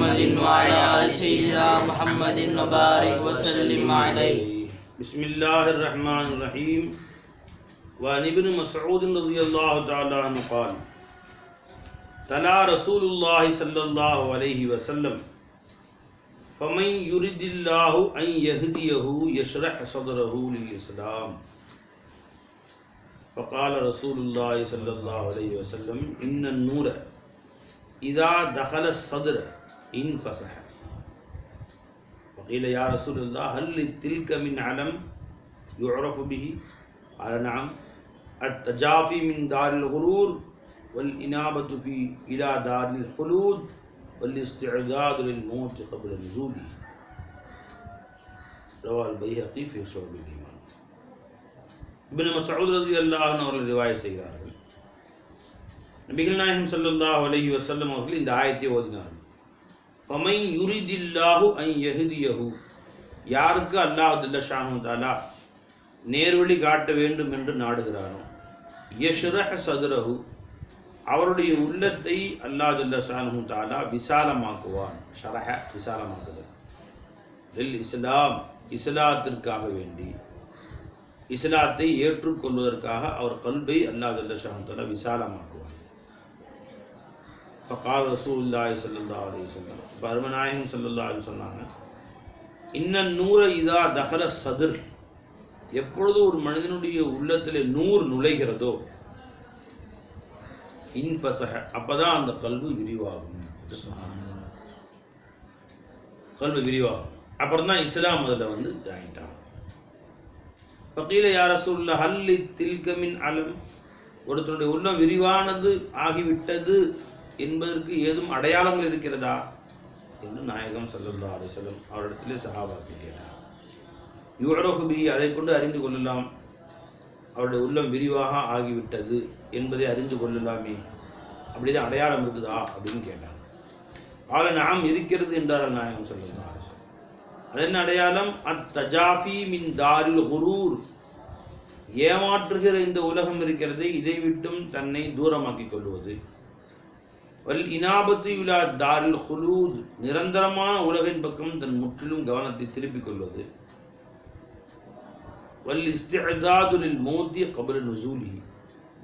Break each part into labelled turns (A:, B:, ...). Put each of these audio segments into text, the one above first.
A: محمد وعلى آل سيدنا محمد وبارك وسلم عليه.
B: بسم الله الرحمن الرحيم. وعن ابن مسعود رضي الله تعالى عنه قال تلا رسول الله صلى الله عليه وسلم فمن يرد الله أن يهديه يشرح صدره للإسلام. فقال رسول الله صلى الله عليه وسلم إن النور إذا دخل الصدر انفسح. وقيل يا رسول الله هل لتلك من علم يعرف به؟ قال نعم، التجافي من دار الغرور والإنابة إلى دار الخلود والاستعداد للموت قبل نزوله. رواه البيهقي في شعب الإيمان. இப்னு மஸ்ஊத் ரலியல்லாஹு அன்ஹு அவர்கள் ரிவாயத் செய்கிறார்கள், நபிகள் நாயகம் ஸல்லல்லாஹு அலைஹி வஸல்லம் அவர்கள் இந்த ஆயத்தை ஓதினார்கள். ஃபமன் யுரிதில்லாஹு அன் யஹ்தியஹு, யாருக்கு அல்லாஹ் ஜல்ல ஷானஹு தஆலா நேர்வழி காட்ட வேண்டும் என்று நாடுகிறானோ, யஷ்ரஹ் சத்ரஹு, அவருடைய உள்ளத்தை அல்லாஹ் ஜல்ல ஷானஹு தஆலா விசாலமாக்குவான். ஷரஹ விசாலமாக்குதல், லில் இஸ்லாம் இஸ்லாத்திற்காக வேண்டி, இஸ்லாத்தை ஏற்றுக்கொள்வதற்காக அவர் கல்பை அல்லாஹ் ஜல்ல ஷானஹு தஆலா விசாலமாக்குவான். ஃபகால ரசூலுல்லாஹி ஸல்லல்லாஹு அலைஹி வஸல்லம், பரமநாயகம் ஸல்லல்லாஹு அலைஹி வஸல்லம் சொன்னாங்க, இன்னன் நூர இதா தஹல சத்ர், எப்பொழுது ஒரு மனிதனுடைய உள்ளத்தில் நூறு நுழைகிறதோ, இன்ஃபஸஹ, அப்பதான் அந்த கல்பு விரிவாகும். கல்பு விரிவாகும், அப்புறம் தான் இஸ்லாம் அதில் வந்து ஜாயிண்ட் ஆகும். ஃபகீல யா ரசூலுல்லாஹ் ஹல் லித்தில்க மின் அலம், ஒருத்தருடைய உள்ளம் விரிவானது ஆகிவிட்டது என்பதற்கு ஏதும் அடையாளங்கள் இருக்கிறதா என்று நாயகம் ஸல்லல்லாஹு அலைஹி வஸல்லம் அவரிடத்திலே சஹாபாக்கள் கேட்டார். யுஅரஃபு பிஹி, அதை கொண்டு அறிந்து கொள்ளலாம், அவருடைய உள்ளம் விரிவாக ஆகிவிட்டது என்பதை அறிந்து கொள்ளலாமே, அப்படிதான் அடையாளம் இருக்குதா அப்படின்னு கேட்டாங்க. ஆல நாம் இருக்கிறது என்றார் நாயகம் ஸல்லல்லாஹு அலைஹி வஸல்லம். அது என்ன அடையாளம்? அத்தஜாஃபி மின் தாரில் குரூர், ஏமாற்றுகிற இந்த உலகம் இருக்கிறது, இதை விட்டும் தன்னை தூரமாக்கிக் கொள்வது. வல் இனாபத்து இலா தாரில் ஹுலூத், நிரந்தரமான உலகின் பக்கம் தன் முற்றிலும் கவனத்தை திருப்பிக் கொள்வது. வல் இஸ்திஅதாது லில் மௌத்தி கப்ல நுஸூலிஹி,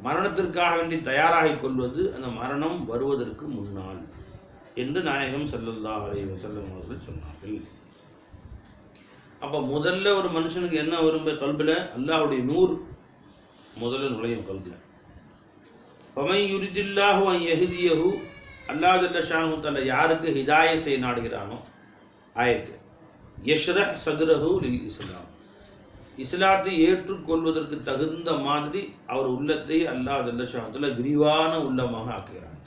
B: மரணத்திற்காக வேண்டி தயாராகிக் கொள்வது அந்த மரணம் வருவதற்கு முன்னால் என்று நாயகம் ஸல்லல்லாஹு அலைஹி வஸல்லம் அவர்கள் சொன்னார்கள். அப்போ முதல்ல ஒரு மனுஷனுக்கு என்ன வரும் கல்பில்? அல்லாஹ்வுடைய நூர் முதல்ல நுழையும் கல்பில். ஃபமன் யுரிதில்லாஹு அன் யஹ்தியஹு, அல்லாஹ் ஜல்ல ஷானஹு தஆலா யாருக்கு ஹிதாய செய்ய நாடுகிறானோ, ஆயத்து யஷ்ரஹ் சத்ரஹு லில் இஸ்லாம், இஸ்லாத்தை ஏற்றுக்கொள்வதற்கு தகுந்த மாதிரி அவர் உள்ளத்தை அல்லாஹ் ஜல்ல ஷானஹு தஆலா விரிவான உள்ளமாக ஆக்குகிறான்.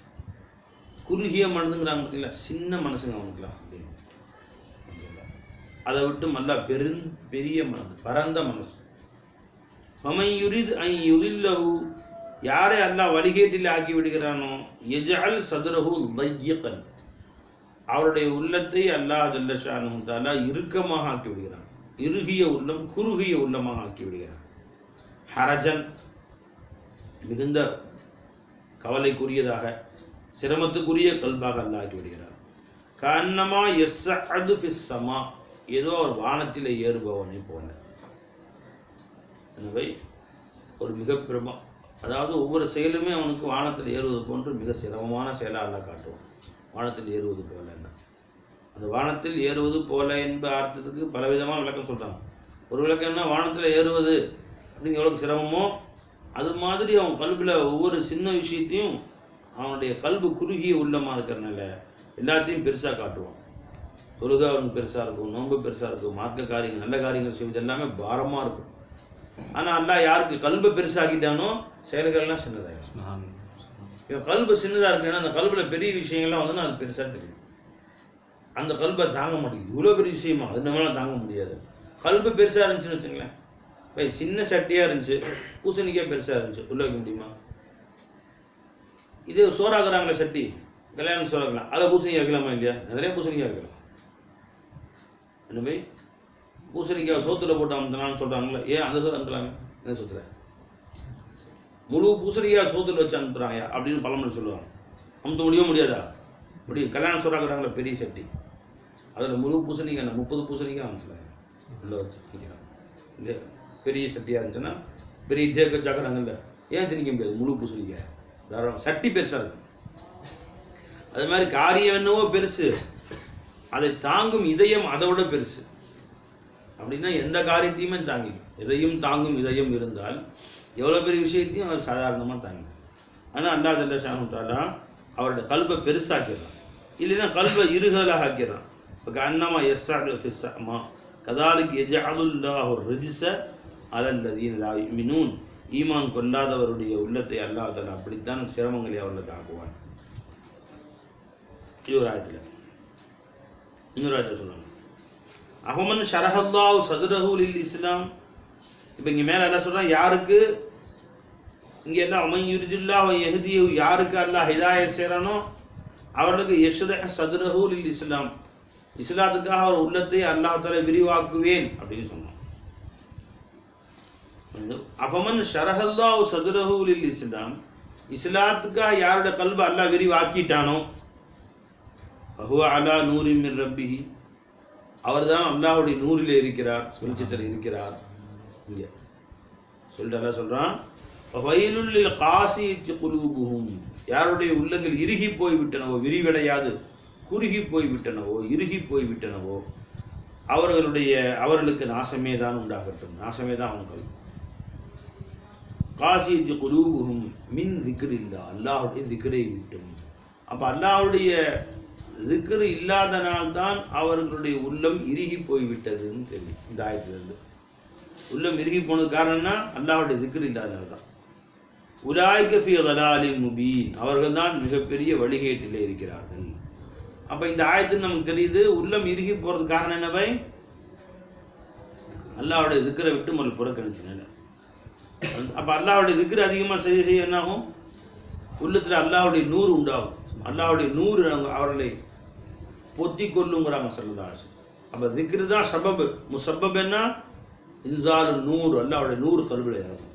B: குறுகிய மனதுங்கிறாங்க பார்த்தீங்களா, சின்ன மனசுங்க அவனுக்குலாம் அப்படின்னு, அதை விட்டு நல்லா பெரிய மனது, பரந்த மனசு. ஃபமன் யுரித் அன் யுதில்லஹு, யாரை அல்லாஹ் வழிகேட்டில் ஆக்கி விடுகிறானோ, யஜ்அல் சத்ரஹு ضيقا, அவருடைய உள்ளத்தை அல்லாஹ் ஜல்ல ஷானஹு தஆலா இறுக்கமாக ஆக்கி விடுகிறான். இறுகிய உள்ளம் குறுகிய உள்ளமாக ஆக்கி விடுகிறான். ஹரஜன், மிகுந்த கவலைக்குரியதாக சிரமத்துக்குரிய கல்பாக அல்லாஹ் ஆக்கி விடுகிறான். கன்னமா யஸ்அது ஃபிஸ் ஸமா, ஏதோ ஒரு வானத்தில் ஏறுபவனை போல. எனவே ஒரு மிக அதாவது ஒவ்வொரு செயலுமே அவனுக்கு வானத்தில் ஏறுவது போன்று மிக சிரமமான செயலாக அல்லாஹ் காட்டுவான். வானத்தில் ஏறுவது போல என்ன, அந்த வானத்தில் ஏறுவது போல என்ப அர்த்தத்துக்கு பலவிதமான விளக்கம் சொல்கிறாங்க. ஒரு விளக்கம்னா வானத்தில் ஏறுவது அப்படிங்கிற எவ்வளோ சிரமமோ அது மாதிரி அவன் கல்பில் ஒவ்வொரு சின்ன விஷயத்தையும் அவனுடைய கல்பு குறுகிய உள்ளமாக இருக்கிறனால எல்லாத்தையும் பெருசாக காட்டுவான். தொழுகை அவனுக்கு பெருசாக இருக்கும், நோன்பு பெருசாக இருக்கும், மார்க்க காரியங்கள் நல்ல காரியங்கள் செய்வது எல்லாமே பாரமாக இருக்கும். ஆனால் அல்லாஹ் யாருக்கு கல்பை பெருசாக்கிட்டானோ செயல்கள்லாம் சின்னதாகிடும். இப்போ கல்பு சின்னதாக இருக்குன்னா அந்த கல்பில் பெரிய விஷயங்கள்லாம் வந்து அது பெருசாக தெரியும். அந்த கல்பை தாங்க மாட்டேங்குது, இவ்வளோ பெரிய விஷயமா அது நம்மளால் தாங்க முடியாது. கல்பு பெருசாக இருந்துச்சுன்னு வச்சுங்களேன், இப்போ சின்ன சட்டியாக இருந்துச்சு, பூசணிக்காய் பெருசாக இருந்துச்சு, உள்ள வைக்க முடியுமா? இது சோறாக்குறாங்களே சட்டி, கல்யாணம் சோறாக்கலாம், அதில் பூசணிக்காய் வைக்கலாமா இல்லையா? நிறைய பூசணிக்காய் வைக்கலாம். என்ன போய் பூசணிக்காய் சோத்துல போட்டு அமுத்தலான்னு சொல்கிறாங்களே, ஏன் அந்த சோறு அமுத்தலாங்க? என்ன சொல்கிற, முழு பூசணிக்காய் சோத்துல வச்சு அமுத்துறாங்க அப்படின்னு பழமொழி சொல்லுவாங்க. அமுத்த முடியுமா முடியாதா? இப்படி கல்யாணம் சொல்கிறாங்களே பெரிய சட்டி, அதில் முழு பூசணிக்காய் 30 பூசணிக்காய் வாங்கல உள்ளே வச்சுக்கிறாங்க. இல்லை பெரிய சட்டியாக இருந்துச்சுன்னா பெரிய தேக்க வச்சாக்குறாங்கல்ல, ஏன் திணிக்க முடியாது? முழு பூசணிக்காய் தாராளம், சட்டி பெருசாக இருக்கும். அது மாதிரி காரியம் என்னவோ பெருசு, அதை தாங்கும் இதயம் அதை விட பெருசு. அப்படின்னா எந்த காரியத்தையுமே தாங்கிக்கும். எதையும் தாங்கும் இதயம் இருந்தால் எவ்வளோ பெரிய விஷயத்தையும் அவர் சாதாரணமாக தாங்கிக்கும். ஆனால் அல்லாஹ் ஜல்ல ஷானஹு தஆலா அவரோட கல்பை பெருசாக்கிடுறான், இல்லைன்னா கல்பை இருகலாக ஆக்கிடுறான். இப்போ அன்னமா யஸ்ஸஅது ஃபிஸ்ஸமா கதாலிக் யஜஅலுல்லாஹு ரிஜ்ஸ அலல்லதீன லா யுமினூன். ஈமான் கொள்ளாதவருடைய உள்ளத்தை அல்லாஹ் தஆலா அப்படித்தான் சிரமங்களை அவர்களுக்கு ஆக்குவான். இது ஒரு ஆயத்தில். இன்னொரு ஆயத்தில் சொல்லுவாங்க, அஹமன் ஷரஹல்லாஹு சதுரஹு லில் இஸ்லாம். இப்போ இங்கே மேலே எல்லாம் சொல்கிறான், யாருக்கு இங்கே என்ன அமன் யுரிதுல்லாஹு யஹ்தியஹு, யாருக்கு அல்லாஹ் ஹிதாயத் செய்கிறானோ அவர்களுக்கு யஷ்ரஹ் சதுரஹு லில் இஸ்லாம், இஸ்லாத்துக்காக அவர் உள்ளத்தை அல்லாஹ் தஆலா விரிவாக்குவேன் அப்படின்னு சொன்னான். அஃபமன் ஷரஹல்லாஹு சதுரஹு லில் இஸ்லாம், இஸ்லாத்துக்காக யாரோட கல்பை அல்லாஹ் விரிவாக்கிட்டானோ ஃபஹுவ அலா நூரின் மின் ரப்பிஹி, அவர் தான் அல்லாஹ்வுடைய நூறிலே இருக்கிறார், வெளிச்சத்தில் இருக்கிறார். இங்கே சொல்லிட்டு அல்லாஹ் சொல்கிறான், வயலுல் லில் காஸியத்தி குலூபுஹும், யாருடைய உள்ளங்கள் இறுகி போய்விட்டனவோ, விரிவடையாது குறுகி போய்விட்டனவோ, இறுகி போய்விட்டனவோ அவர்களுக்கு நாசமே தான் உண்டாகட்டும், நாசமே தான் அவங்கள். காஸியத்தி குலூபுஹும் மின் திக்ரில்லா, அல்லாஹ்வுடைய திக்ரை விட்டும். அப்போ அல்லாஹ்வுடைய திக்ரு இல்லாதனால்தான் அவர்களுடைய உள்ளம் இறுகி போய்விட்டதுன்னு தெரியும். இந்த ஆயத்திலிருந்து உள்ளம் இறுகி போனது காரணம்னா அல்லாஹ்வுடைய திக்ரு இல்லாதனால தான். உலாய்க ஃபீ ضلالின் முபீன், அவர்கள் தான் மிகப்பெரிய வழிகேட்டிலே இருக்கிறார்கள். அப்போ இந்த ஆயத்தில் நமக்கு தெரியுது உள்ளம் இறுகி போகிறதுக்கு காரணம் என்னவை? அல்லாஹ்வுடைய திக்ரை விட்டு முதல் புறக்கணிச்சுனால. அப்போ அல்லாஹ்வுடைய திக்ரு அதிகமாக செய்ய என்னாகும்? உள்ளத்தில் அல்லாஹ்வுடைய நூறு உண்டாகும். அல்லாஹ்வுடைய நூறு அவர்களை பொத்தி கொள்ளுங்கிறாங்க ஸல்லல்லாஹு. அப்போ திக்ரு தான் சபபு. முசப்பப் என்ன? இன்சாலு நூறு, அல்லாஹ்வுடைய நூறு கல்பில் இறங்கும்.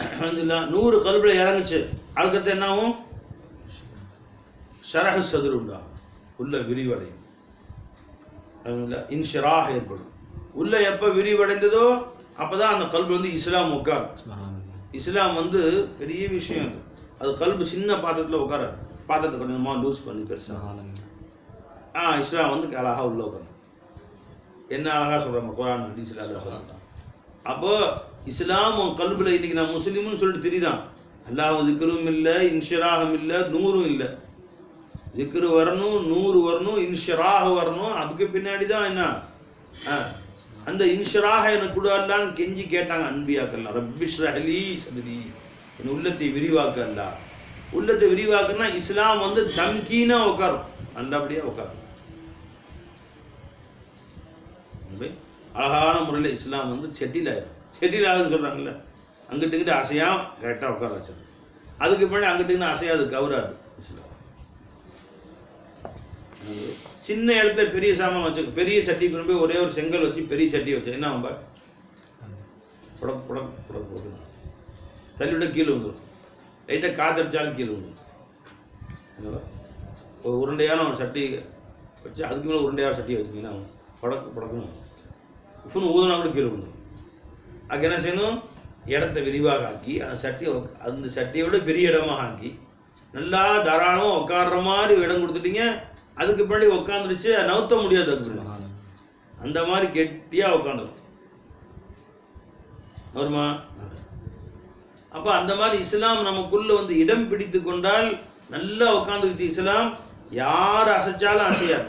B: அல்ஹம்துலில்லாஹ், நூறு கல்பில் இறங்குச்சு. அதுக்கடுத்து என்னாகும்? ஷரஹ் சதுர் உண்டாகும், உள்ள விரிவடையும். அல்ஹம்துலில்லாஹ், இன்ஷிராஹ் ஏற்படும். உள்ள எப்போ விரிவடைந்ததோ அப்போ தான் அந்த கல்வி வந்து இஸ்லாம் உட்காரும். இஸ்லாம் வந்து பெரிய விஷயம். அது கல்வி சின்ன பாத்திரத்தில் உட்காராது, பாத்திரத்தை கொஞ்சமாக லூஸ் பண்ணி பெருசாக இஸ்லாம் வந்து அழகாக உள்ள உட்காந்து என்ன அழகாக சொல்கிறாங்க குர்ஆன் ஹதீஸ்ல அல்லாஹ் சொல்கிறாங்க. அப்போ இஸ்லாம் கல்பில் இன்றைக்கி நான் முஸ்லீம்னு சொல்லிட்டு தெரியுதான். அல்லாஹ் திக்ரும் இல்லை, இன்ஷிராகம் இல்லை, நூறும் இல்லை. திக்ரு வரணும், நூறு வரணும், இன்ஷிராக வரணும். அதுக்கு பின்னாடி தான் என்ன அந்த இன்ஷிராக எனக்கு கூட அல்லான்னு கெஞ்சி கேட்டாங்க அன்பியாக்கல்லாம். ரப்பிஷ்ரஹ் லீ சத்ரி, என் உள்ளத்தை விரிவாக்க அல்லா. உள்ளத்தை விரிவாக்குன்னா இஸ்லாம் வந்து தம்கீனாக உட்காரும், நல்லபடியாக உட்காரும். அழகான முறையில் இஸ்லாம் வந்து செட்டில் ஆகிடும். செட்டில் ஆகுதுன்னு சொல்கிறாங்கல்ல, அங்கிட்டு இங்கிட்டு அசையாக கரெக்டாக உட்கார வச்சிடும். அதுக்கு பின்னாடி அங்கிட்டு இங்கிட்டு அசையாது, கவராது இஸ்லாம். சின்ன இடத்துல பெரிய சாமான் வச்சு, பெரிய சட்டி கொண்டு போய் ஒரே ஒரு செங்கல் வச்சு பெரிய சட்டி வச்சு என்ன ஆகும்பா? புடக்கு புடக்கு புடக்கு போட்டு தள்ளிவிட கீழே வந்துடும். லைட்டாக காத்தடிச்சாலும் கீழே வந்துடும். ஒரு உருண்டையான ஒரு சட்டி வச்சு அதுக்கு மேலே உருண்டையான சட்டியை வச்சுக்கிங்கன்னா புடக்கு புடக்குன்னு உப்புன்னு ஊதுனா கூட கீழே வந்துடும். அதுக்கு என்ன செய்யணும்? இடத்த விரிவாக ஆக்கி அந்த சட்டியோட பெரிய இடமாக ஆக்கி நல்லா தாராளமாக உட்கார்ற மாதிரி இடம் கொடுத்துட்டீங்க. அதுக்கு பின்னாடி உட்காந்துருச்சு, நவுத்த முடியாது. அது அந்த மாதிரி கெட்டியாக உட்காந்துரும் வருமா? அப்போ அந்த மாதிரி இஸ்லாம் நமக்குள்ள வந்து இடம் பிடித்து கொண்டால் நல்லா உட்காந்துக்கிச்சு. இஸ்லாம் யார் அசைச்சாலும் அசையாது,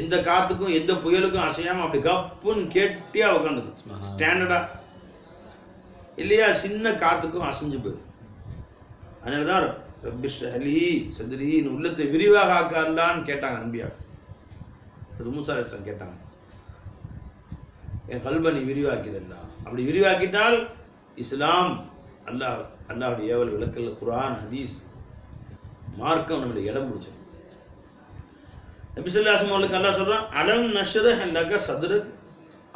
B: எந்த காத்துக்கும் எந்த புயலுக்கும் அசையாமல் அப்படி கப்புன்னு கெட்டியாக உட்காந்துருக்கு ஸ்டாண்டர்டா. இல்லையா சின்ன காத்துக்கும் அசைஞ்சு போயிடும். அதனால தான் ரப்பிஷ்ரஹ் லீ சத்ரி, உள்ளத்தை விரிவாக ஆக்க அல்லான்னு கேட்டாங்க அன்பியா. மூசா அலைஹிஸ்ஸலாம் கேட்டாங்க, என் கல்பை நீ விரிவாக்கிறல்லா. அப்படி விரிவாக்கிட்டால் இஸ்லாம் அல்லாஹ்வுடைய ஏவல் விளக்கல் குர்ஆன் ஹதீஸ் மார்க்கம் நம்மளுடைய இடம் பிடிச்சது. நபி ஸல்லல்லாஹு அலைஹி வஸல்லம் அல்லாஹ் சொல்கிறான், அலம் நஷ்ரஹ் லக சத்ரக்,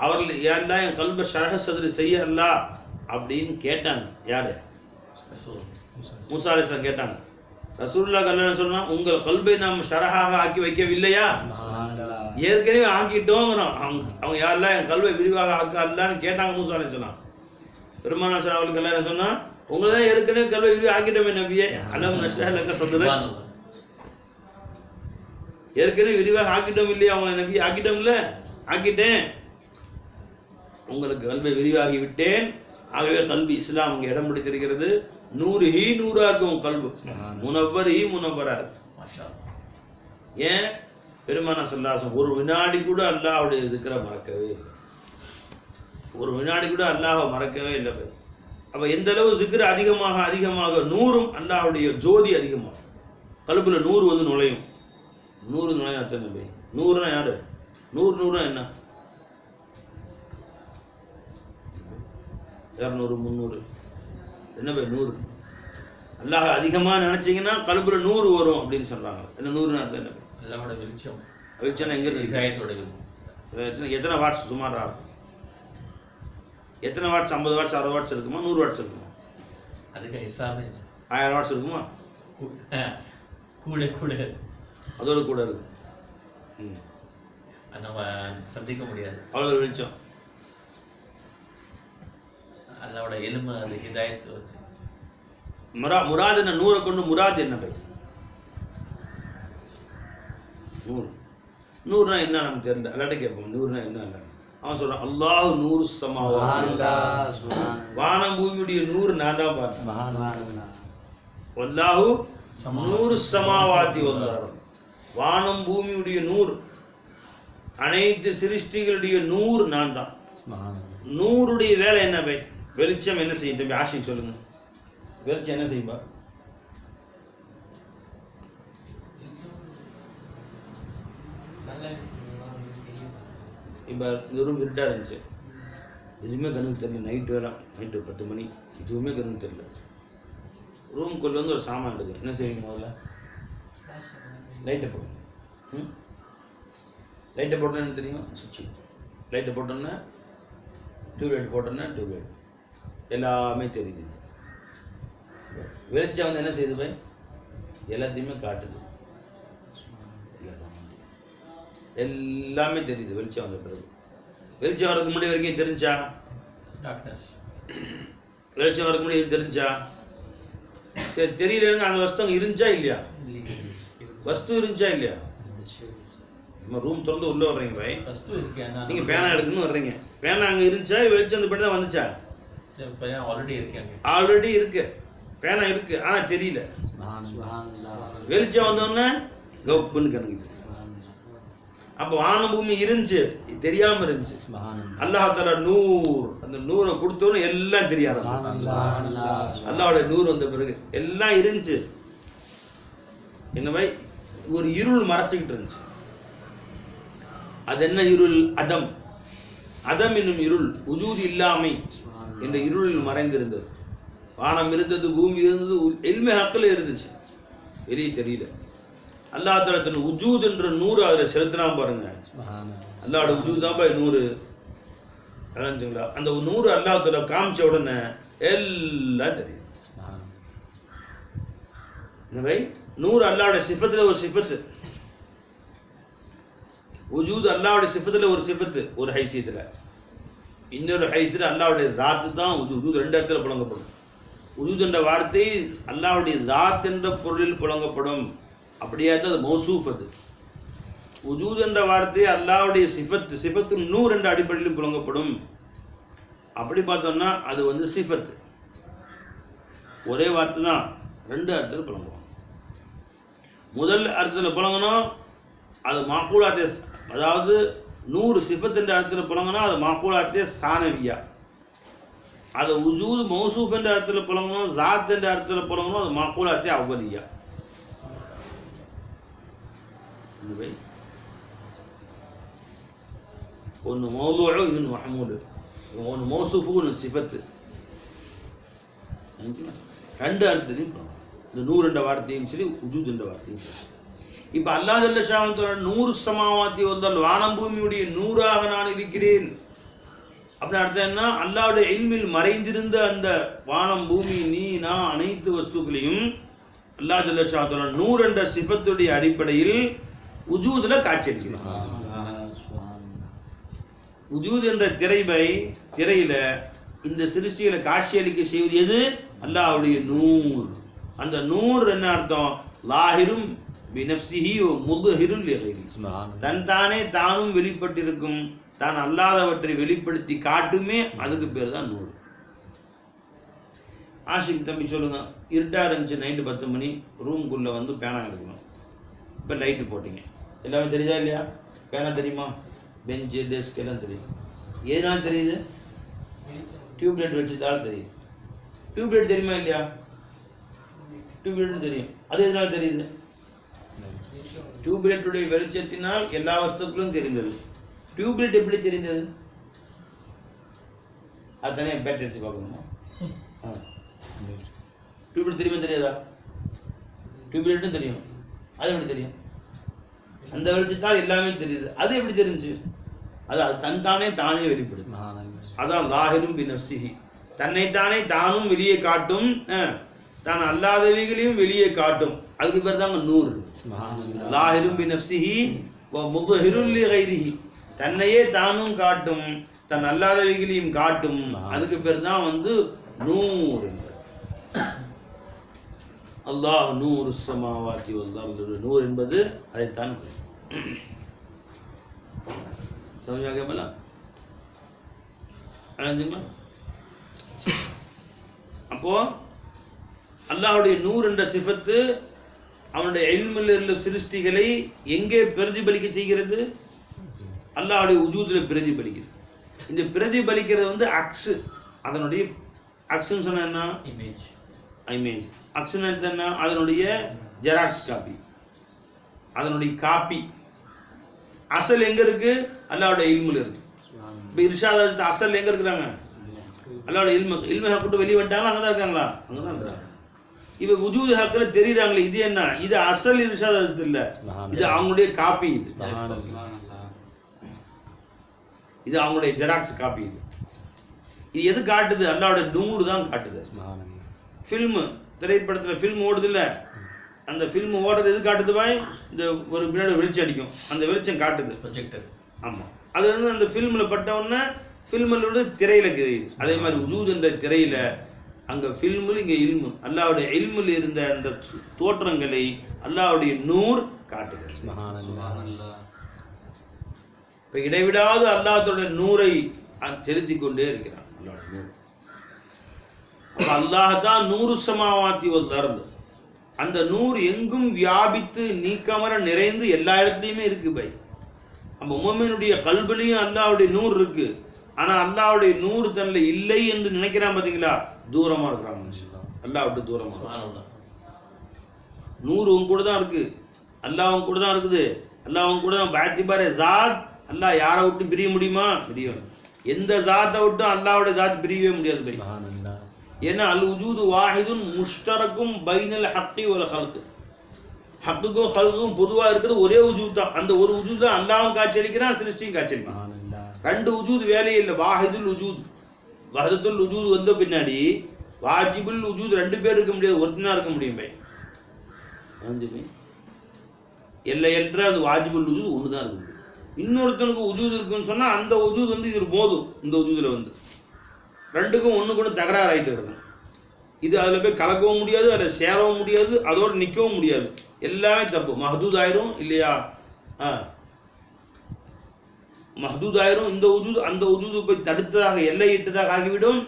B: அவர்கள் ஏன்டா என் கல்பை ஷரஹ் சத்ரி செய்ய அல்லா அப்படின்னு கேட்டாங்க. யாரு? மூசா அலைஹிஸ்ஸலாம் கேட்டாங்க. ரசூலுல்லாஹ் கல்யாணம் சொன்னா உங்கள் கல்பை நாம் ஷரஹாக ஆக்கி வைக்கவில்லையா? ஏற்கனவே ஆக்கிட்டோங்கிறோம். அவங்க யாரெல்லாம் என் கல்வை விரிவாக ஆக்க அல்லான்னு கேட்டாங்க மூசா அலைஹிஸ்ஸலாம். பெருமானா ஸல்லல்லாஹு அலைஹி வஸல்லம் கல்யாணம் சொன்னா உங்களை தான் ஏற்கனவே கல்வை விரிவாக ஆக்கிட்டோமே நபியே. அலம் நஷ்ரஹ் லக சத்ரக். ஏற்கனவே விரிவாக ஆக்கிட்டோம் இல்லையா அவங்களை நபி? ஆக்கிட்டோம்ல, ஆக்கிட்டேன், உங்களுக்கு கல்வை விரிவாகி விட்டேன். ஆகவே கல்வி இஸ்லாம் அங்கே இடம் பிடித்திருக்கிறது. நூறு ஹி நூறாக்கும் கல்வு, முனவர் ஹி முனவரா. ஏன் பெருமானா ஸல்லல்லாஹு அலைஹி வஸல்லம் ஒரு வினாடி கூட அல்லாஹ்வுடைய திக்ரை மறக்கவே, ஒரு வினாடி கூட அல்லாஹ்வை மறக்கவே இல்லை. அப்போ எந்த அளவு திக்ர் அதிகமாக அதிகமாக நூறும் அல்லாஹ்வுடைய ஜோதி அதிகமாக கல்புல நூறு வந்து நுழையும். நூறு நுழையும் அர்த்தம் பை. நூறுனா யாரு? நூறுனா என்ன? 200 300 என்ன பை? 100. அல்லாஹ் அதிகமாக நினச்சிங்கன்னா கல்புல 100 வரும் அப்படின்னு சொல்கிறாங்க. என்ன 100னா அர்த்தம் என்ன?
C: அல்லாஹ்வோட வெளிச்சம்.
B: வெளிச்சம் எங்கே இருக்கு?
C: ஹிதாயத்தோட.
B: எத்தனை வாட்ஸ் சுமார் ஆகும்? எத்தனை வாட்ஸ்? 50 வாட்ஸ் 60 வாட்ஸ் இருக்குமா? 100 வாட்ஸ் இருக்குமா?
C: அதுக்கு ஹிசாபே
B: 1000 வாட்ஸ் இருக்குமா?
C: கூட
B: அதோட கூட இருக்கு.
C: நம்ம சந்திக்க முடியாது.
B: அவ்வளோ வெளிச்சம்.
C: அல்லாஹ்வோட எலும்பு அது ஹிதாயத்தை வச்சு.
B: முராத் என்ன? 100 கொண்டு முராத் என்ன பை? 100. 100னா என்ன நமக்கு தெரியல. அல்லாட்ட கேட்போம் 100னா என்ன? அவன் சொல்றான் அல்லாஹ் 100 சமாவாத். வானம் பூமியுடைய 100 நான் தான் பார்த்தேன். அல்லாஹு 100 சமாவாத்தி வந்தார். வானம் பூமியுடைய 100, அனைத்து சிருஷ்டிகளுடைய 100 நான் தான். 100உடைய வேலை என்ன பை? வெளிச்சம் என்ன செய்யும் தம்பி? ஆஷிக் சொல்லுங்க. வெளிச்சம் என்ன செய்யும்பா? இப்போ இந்த ரூம் இருட்டாக இருந்துச்சு, எதுவுமே கண்ணுக்கு தெரியல. நைட்டு வேலை, நைட்டு 10 மணி, எதுவுமே கண்ணுக்கு தெரியல. ரூம்குள்ளே வந்து ஒரு சாமான் இருக்குது. என்ன செய்வீங்க? முதல்ல லைட்டை போடும். லைட்டை போட்டோன்னு எனக்கு தெரியும், சுவிட்சு. லைட்டை போட்டோன்னா டியூப்லைட், போட்டோன்னா டியூப்லைட், எல்லாமே தெரியுது. வெளிச்சம் வந்து என்ன செய்யுது பை? எல்லாத்தையுமே காட்டுது. எல்லாமே தெரியுது வெளிச்சம் வந்த பிறகு. வெளிச்சம் வரதுக்கு முன்னாடி வரைக்கும் தெரிஞ்சா?
C: டார்க்னஸ்.
B: வெளிச்சம் வரதுக்கு முன்னாடி தெரிஞ்சா? சரி, தெரியலங்க. அந்த வஸ்து அங்கே இருந்துச்சா இல்லையா? வஸ்து இருந்துச்சா இல்லையா? நம்ம ரூம் திறந்து உள்ளே வர்றீங்க பை,
C: வஸ்து இருக்கேன்.
B: நீங்கள் பேனா எடுக்கணும்னு வர்றீங்க. பேனா அங்கே இருந்துச்சா? வெளிச்சம் வந்து தான் வந்துச்சா?
C: ஆல்ரெடி இருக்கேன்.
B: ஆல்ரெடி இருக்கு, பேனா இருக்கு, ஆனால் தெரியல. வெளிச்சம் வந்தோடனே கவுப்புன்னு கணக்குது. அப்போ வானம் பூமி இருந்துச்சு, தெரியாம இருந்துச்சு. அல்லாஹ் தஆலா நூர், அந்த நூரை கொடுத்தோன்னு எல்லாம் தெரிய ஆரம்பிச்சு. அல்லாஹ்வோட நூறு வந்த பிறகு எல்லாம் இருந்துச்சு. என்னவை ஒரு இருள் மறைச்சிக்கிட்டு இருந்துச்சு. அது என்ன இருள்? அதம். அதம் என்னும் இருள், உஜூத் இல்லாமை என்ற இருளில் மறைந்திருந்தது. வானம் இருந்தது, பூமி இருந்தது, எல்மே ஹக்கில் இருந்துச்சு, வெளியே தெரியல. அல்லாஹ் தஆலா தன் உஜூத் என்ற 100 அதில் செலுத்தினா பாருங்க. அல்லாஹோட உஜூத் தான் போய் 100 நினைச்சுங்களா? அந்த 100 அல்லாஹ் தஆலா காமிச்ச உடனே எல்லாம் தெரியுது. இந்த பை 100 அல்லாஹ்வுடைய சிஃபத்தில் ஒரு சிஃபத்து. உஜூத் அல்லாஹ்வுடைய சிஃபத்தில் ஒரு சிஃபத்து, ஒரு ஹைசியத்தில். இன்னொரு ஹைசியத்தில் அல்லாஹ்வுடைய தாத்து தான் உஜூத். 2 இடத்துல புழங்கப்படும். உஜூத் என்ற வார்த்தை அல்லாஹ்வுடைய தாத் என்ற பொருளில் புழங்கப்படும். அப்படியே அது மௌசூஃப். அது உஜூத் என்ற வார்த்தை அல்லாஹ்வுடைய சிஃபத்து, சிஃபத்து 100 என்ற அடிப்படையில் புழங்கப்படும். அப்படி பார்த்தோம்னா அது வந்து சிஃபத்து ஒரே வார்த்தை தான், 2 அர்த்தத்தில் புழங்குவோம். முதல் அர்த்தத்தில் புழங்கணும், அது மாக்கூலாத்தே, அதாவது 100 சிஃபத் என்ற அர்த்தத்தில் புழங்கணும், அது மாக்கூலாத்தே சானவியா. அது உஜூத் மௌசூஃப் என்ற அர்த்தத்தில் புழங்கணும், ஜாத் என்ற அர்த்தத்தில் புழங்கணும், அது மாக்கூலாத்தே அவ்வலியா. ஒன்று மௌலூஉ, இன்னொன்று மஹமூது. ஒன்று மௌசூஃபு, ஒன்று சிஃபத்து. 2 அர்த்தத்தையும் இந்த 100 என்ற வார்த்தையும் சரி, உஜூத் என்ற வார்த்தையும் சரி. இப்போ அல்லாஹ் ஜல்ல ஷானஹு 100 சமாவாத்தி வந்தால் வானம் பூமியுடைய 100ஆக நான் இருக்கிறேன் அப்படின்னு அர்த்தம் என்ன? அல்லாஹ்வுடைய இல்மில் மறைந்திருந்த அந்த வானம் பூமி நீ நான் அனைத்து வஸ்துக்களையும் அல்லாஹ் ஜல்ல ஷானுஹு நூர் என்ற சிஃபத்துடைய அடிப்படையில் உஜூதுல காட்சியளிக்கிறான். உஜூத் என்ற திரையில இந்த சிருஷ்டிகளை காட்சியளிக்க செய்வது எது? அல்லாஹ்வுடைய நூர். அந்த நூர் என்ன அர்த்தம்? லாஹிரும் பினஃப்ஸிஹி வ முத்ஹிருல் லிகைரி. தானே தானும் வெளிப்பட்டிருக்கும், தான் அல்லாதவற்றை வெளிப்படுத்தி காட்டுமே, அதுக்கு பேர் தான் நூறு. ஆஷிக் தம்பி சொல்லுங்க, இருட்டா இருந்துச்சு, நைட்டு 10 மணி, ரூம்குள்ளே வந்து பேனா எடுக்கணும். இப்போ லைட்டு போட்டிங்க, எல்லாமே தெரியுதா இல்லையா? பேனா தெரியுமா? பெஞ்சு டெஸ்க் எல்லாம் தெரியும். எதனால தெரியுது? டியூப்லைட் வச்சதால தெரியுது. டியூப்லைட் தெரியுமா இல்லையா? டியூப்லைட்டும் தெரியும். அது எதனால தெரியுது? டியூப்லைட்டுடைய வெளிச்சத்தினால் எல்லா வஸ்துக்களும் தெரிந்தது. டியூப்லைட் எப்படி தெரிந்தது? அது தனியாக பேட்டரி அடிச்சு பார்க்கணுமா? டியூப்லைட் தெரியுமா தெரியாதா? டியூப்லைட்டும் தெரியும். அது எப்படி தெரியும்? அந்த வெளிச்சத்தால் எல்லாமே தெரியுது. அது எப்படி தெரிஞ்சு? அது தானே வெளிப்படும். அதான் லாஹிரும் பினஃப்ஸிஹி, தன்னைத்தானே தானும் வெளியே காட்டும், தான் அல்லாதவைகளையும் வெளியே காட்டும். அதுக்கு பேர் தாங்க நூறு. லாஹிரும் பினஃப்ஸிஹி வ முத்ஹிருல் லிகைரிஹி, தன்னையே தானும் காட்டும், தன் அல்லாதவைகளையும் காட்டும். அதுக்கு பேர் தான் வந்து நூறு. அல்லாஹ் நூறு ஸமாவாத்தி வல் அர்து, நூறு என்பது அதைத்தான். சமயமாகல அழகுங்களா? அப்போ அல்லாஹ்வுடைய நூர் என்ற சிஃபத்து அவனுடைய இல்மில் உள்ள சிருஷ்டிகளை எங்கே பிரதிபலிக்க செய்கிறது? அல்லாஹ்வுடைய உஜூதில் பிரதிபலிக்கிறது. இந்த பிரதிபலிக்கிறது வந்து அக்ஸு. அதனுடைய அக்ஸுன்னு சொன்னா என்ன? இமேஜ். அக்ஸுன்னு என்ன? அதனுடைய ஜெராக்ஸ் காப்பி, அதனுடைய காப்பி. அசல் எங்க இருக்கு? அல்லாஹ்வுடைய இல்முல இருக்கு. இப்போ இர்ஷாத் அசல் எங்க இருக்கிறாங்க? அல்லாஹ்வுடைய இல்மு ஹக்குட்டு வெளியே வந்துட்டாங்களா? அங்கே தான் இருக்காங்களா? அங்கே தான் இருக்கிறாங்க. இப்போ உஜூது ஹக்கில் தெரியுறாங்களே, இது என்ன? இது அசல் இர்ஷாத் இல்லை, இது அவங்களுடைய காப்பி. இது அவங்களுடைய ஜெராக்ஸ் காப்பி. இது எது காட்டுது? அல்லாஹ்வுடைய நூறு தான் காட்டுது. ஃபில்மு, திரைப்படத்தில் ஃபில்ம் ஓடுது இல்லை, அந்த ஃபில்ம் ஓடுறது எது காட்டுது பாய்? இந்த ஒரு பின்னாடி வெளிச்சம் அடிக்கும், அந்த வெளிச்சம் காட்டுது ப்ரொஜெக்டர். ஆமாம், அது வந்து அந்த ஃபில்மில் பட்டவுடனே ஃபில்மில் திரையில் தெரியுது. அதே மாதிரி உஜூத் என்ற திரையில் அங்கே ஃபில்மில், இங்கே இல்மு, அல்லாஹ்வுடைய இல்மில் இருந்த அந்த தோற்றங்களை அல்லாஹ்வுடைய நூர் காட்டுகிறது. இப்போ இடைவிடாது அல்லாஹ்வுடைய நூரை செலுத்தி கொண்டே இருக்கிறான். அல்லாஹ்வுடைய நூர். அப்போ அல்லாஹ் தான் நூறு ஸமாவாத்தி வல் அர்து. அந்த நூறு எங்கும் வியாபித்து நீக்கமர நிறைந்து எல்லா இடத்துலையுமே இருக்கு பை. நம்ம முஃமினுடைய கல்பிலையும் அல்லாஹ்வுடைய நூறு இருக்கு. ஆனால் அல்லாஹ்வுடைய நூறு தன்னில் இல்லை என்று நினைக்கிறான் பார்த்தீங்களா? தூரமாக இருக்கிறாங்க. அல்லாஹ் விட்டு தூரமாக. நூறு உங்க கூட தான் இருக்கு, அல்லாஹ் உங்க கூட தான் இருக்குது, அல்லாஹ் உங்க கூட தான். பாத்திபாரே ஜாத், அல்லாஹ் யாரை விட்டு பிரிய முடியுமா? பிரியும். எந்த ஜாத்தை விட்டும் அல்லாஹ்வுடைய ஜாத் பிரியவே முடியாது பை. ஏன்னா அல் உஜூது வாஹிதுன் முஷ்தரக்கும் பைனல் ஹக்கி வல் ஹல்க். ஹக்குக்கும் ஹல்க்கும் பொதுவாக இருக்கிறது ஒரே உஜூத் தான். அந்த ஒரு உஜூத் தான் அல்லாஹ்வும் காட்சி அளிக்கிறான், சிருஷ்டியும் காட்சி அளிக்கிறான். ரெண்டு உஜூத் வேலையே இல்லை. வாஹிதுல் உஜூத், வஹதத்துல் உஜூத் வந்த பின்னாடி வாஜிபுல் உஜூத் ரெண்டு பேர் இருக்க முடியாது, ஒருத்தனா இருக்க முடியும் பை. எல்லையற்ற அந்த வாஜிபுல் உஜூத் ஒன்று தான் இருக்க முடியும். இன்னொருத்தனுக்கு உஜூத் இருக்குன்னு சொன்னால் அந்த உஜூத் வந்து இது போதும். இந்த உஜூதில் வந்து ரெண்டுக்கும் ஒன்று கூட தகராறு ஆகிட்டு இருக்கும். இது அதில் போய் கலக்கவும் முடியாது, அதில் சேரவும் முடியாது, அதோடு நிற்கவும் முடியாது. எல்லாமே தப்பு. மஹதூத் ஆயிரும் இல்லையா? மஹதூத் ஆயிரும். இந்த உஜூத் அந்த உஜூது போய் தடுத்ததாக, எல்லையிட்டதாக ஆகிவிடும்,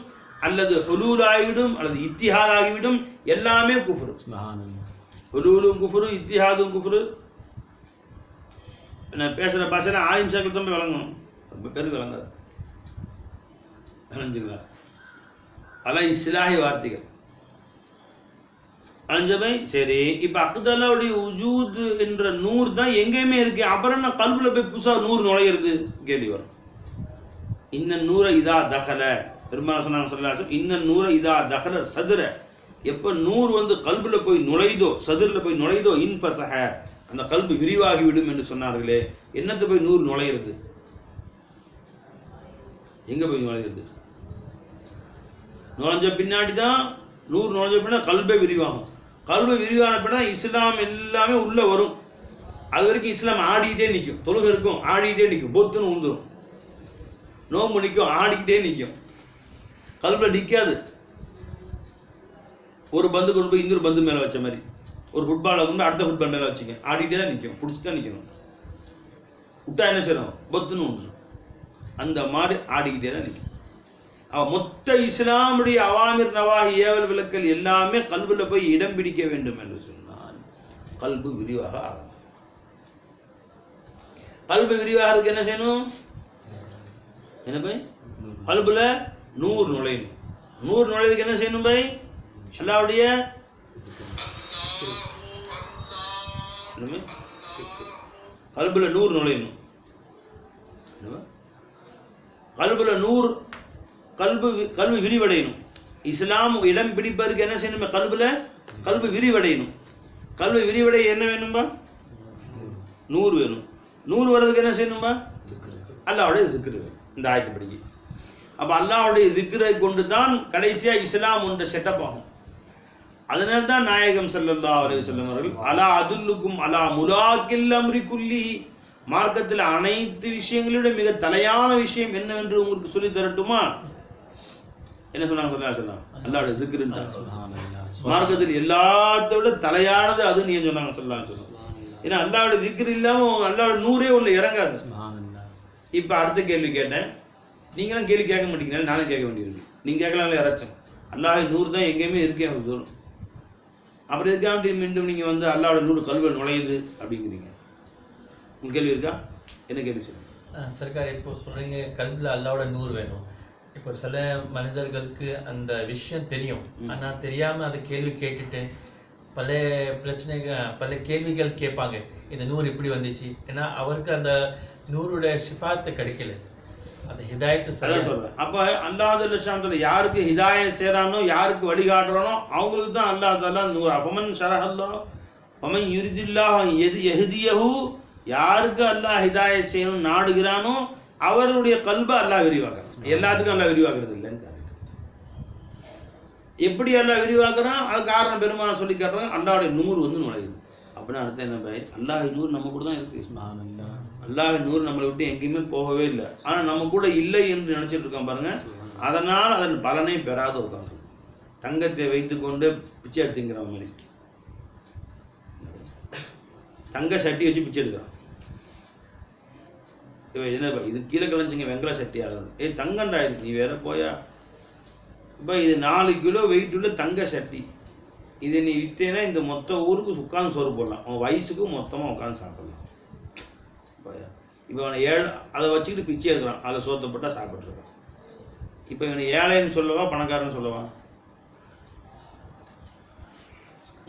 B: அல்லது ஹுலூல் ஆகிவிடும், அல்லது இத்திஹாத் ஆகிவிடும். எல்லாமே குஃப்ரு. ஹுலூலும் குஃப்ரு, இத்திஹாதும் குஃப்ரு. நான் பேசுகிற பாஷையில் ஆலிம் சாக்கள் தான் போய் விளங்கணும், ரொம்ப பேருக்கு விளங்காது. அலைஞ்சுங்களா? அதெல்லாம் இஸ்லாஹி வார்த்தைகள். அலைஞ்சபை சரி. இப்போ அக்தலாவுடைய உஜூத் என்ற நூறு தான் எங்கேயுமே இருக்கு. அப்புறம் நான் கல்பில் போய் புதுசாக நூறு நுழையிறது கேள்வி வரும். இன்ன நூரை இதா தகல, பெருமாள் சொன்னாங்க சொல்லலாம், இன்ன நூரை இதா தகல சதுர. எப்போ நூறு வந்து கல்பில் போய் நுழைதோ, சதுரில் போய் நுழைதோ, இன்ஃபசஹ, அந்த கல்பு விரிவாகி விடும் என்று சொன்னார்களே. என்னத்தை போய் நூறு நுழையிறது? எங்கே போய் நுழையிறது? நுழைஞ்ச பின்னாடி தான் நூறு நுழைஞ்ச பின்னா கல்பே விரிவாகும். கல்வி விரிவானப்பட இஸ்லாம் எல்லாமே உள்ளே வரும். அது வரைக்கும் இஸ்லாம் ஆடிக்கிட்டே நிற்கும். தொழுகை இருக்கும், ஆடிக்கிட்டே நிற்கும், பொத்துன்னு உந்துடும். நோம்பு நிற்கும், ஆடிக்கிட்டே நிற்கும். கல்வியில் நிற்காது. ஒரு பந்து கொண்டு போய் இன்னொரு பந்து மேலே வச்ச மாதிரி, ஒரு ஃபுட்பாலை கொண்டு போய் அடுத்த ஃபுட்பால் மேலே வச்சுக்க, ஆடிக்கிட்டே தான் நிற்கும், பிடிச்சி தான் நிற்கணும். விட்டா என்ன செய்யணும், பொத்துன்னு உந்துடும். அந்த மாதிரி ஆடிக்கிட்டே தான் நிற்கும். மொத்த இஸ்லாமுடைய அவாமிர் நவாஹி ஏவல் விளக்கல் எல்லாமே கல்வியில் போய் இடம் பிடிக்க வேண்டும் என்று சொன்னால் கல்வி விரிவாக ஆகும். கல்வி விரிவாகிறதுக்கு என்ன செய்யணும்? என்ன பை? கல்புல நூறு நுழையணும். நூறு நுழைவுக்கு என்ன செய்யணும் பை? அல்லாஹ்வுடைய கல்புல நூறு நுழையணும். கல்புல நூறு கல்வி விரிவடையணும். இஸ்லாம் இடம் பிடிப்பதற்கு என்ன செய்யணும்? கல்வி விரிவடையணும். கல்வி விரிவடைய என்ன வேணும்பா? 100 வேணும். 100 வர்றதுக்கு என்ன செய்யணும்பா? அல்லாஹ்வுடைய zikr வேணும். இந்த ஆயத்தை படிக்க. அப்போ அல்லாஹ்வுடைய zikரை கொண்டு தான் கடைசியாக இஸ்லாம் ஒன்று செட்டப் ஆகும். அதனால தான் நாயகம் ஸல்லல்லாஹு அலைஹி வஸல்லம் அவர்கள் அலா அதுல்லுக்கும் அலா முலாக்கில் அம்ரி குல்லி, மார்க்கத்தில் அனைத்து விஷயங்களோட மிக தலையான விஷயம் என்னவென்று உங்களுக்கு சொல்லி தரட்டுமா? என்ன சொன்னாங்க? அல்லாஹ்வுடைய zikr. மார்க்கத்தில் எல்லாத்தோட தலையானது அது நீ சொன்னாங்க சொல்லலாம். ஏன்னா அல்லாஹ்வுடைய zikr இல்லாமல் அல்லாஹ்வுடைய நூறே ஒன்று இறங்காது. இப்போ அடுத்த கேள்வி கேட்டேன், நீங்களும் கேள்வி கேட்க மாட்டீங்க, நானும் கேட்க வேண்டியிருக்கு. நீங்கள் கேட்கலாம் யாராச்சும் அல்லாஹ் 100 தான் எங்கேயுமே இருக்கே அவர் சொல்லும். அப்புறம் எதுக்காக மீண்டும் நீங்கள் வந்து அல்லாஹ்வுடைய 100 கல்வி நுழையுது அப்படிங்கிறீங்க? உங்கள் கேள்வி இருக்கா? என்ன கேள்வி சொல்லுங்கள்.
C: சர்க்கார் இப்போ சொல்கிறீங்க கல்வியில் அல்லாவோட 100 வேணும். இப்போ சில மனிதர்களுக்கு அந்த விஷயம் தெரியும், ஆனால் தெரியாமல் அந்த கேள்வி கேட்டுட்டு பல பிரச்சனைகள் பல கேள்விகள் கேட்பாங்க. இந்த 100 இப்படி வந்துச்சு, ஏன்னா அவருக்கு அந்த 100உடைய ஷிஃபாத்து கிடைக்கல, அந்த ஹிதாயத்தை சரியாக
B: சொல்கிறேன். அப்போ அல்லாஹ் யாருக்கு ஹிதாய சேரானோ, யாருக்கு வழிகாட்டுறானோ அவங்களுக்கு தான் அல்லாஹ் தாலா 100. அஃபமன் ஷரஹல்லா ஃபமன் யுரிதில்லாஹ் யஹ்தியஹு, யாருக்கு அல்லாஹ் ஹிதாய செய்யணும் நாடுகிறானோ அவருடைய கல்பை அல்லாஹ் விரிவாக்குறான். எல்லாத்துக்கும் அல்லாஹ் விரிவாக்குறது இல்லைன்னு எப்படி அல்லாஹ் விரிவாக்குறான்? அது காரணம் பெருமான சொல்லி காட்டுறாங்க. அல்லாஹ்வுடைய 100 வந்து நுழையுது அப்படின்னா அடுத்த என்ன பாய்? அல்லாஹ் 100 நம்ம கூட தான் இருக்கு. அல்லாஹ் 100 நம்மளை விட்டு எங்கேயுமே போகவே இல்லை. ஆனால் நம்ம கூட இல்லை என்று நினச்சிட்டு இருக்கோம் பாருங்க. அதனால் அதன் பலனை பெறாத உட்காந்து தங்கத்தை வைத்துக்கொண்டு பிச்சை எடுத்துங்கிற மாதிரி தங்க சட்டி வச்சு பிச்சை எடுக்கிறான். என்ன இது கீழே கிடச்சிங்க வெங்கல சட்டி ஆகுது. தங்கண்டா இது, நீ வேற போயா. இப்போ இது 4 கிலோ வெயிட் உள்ள தங்க சட்டி. இதை நீ விற்றேன்னா இந்த மொத்த ஊருக்கு உட்காந்து சோறு போடலாம், உன் வயசுக்கு மொத்தமாக உட்காந்து சாப்பிடலாம். இப்போ அவனை அதை வச்சுக்கிட்டு பிச்சை எடுக்கிறான், அதில் சோத்தை போட்டால் சாப்பிட்ருக்கான். இப்போ இவனை ஏழைன்னு சொல்லவா பணக்காரன்னு சொல்லவா?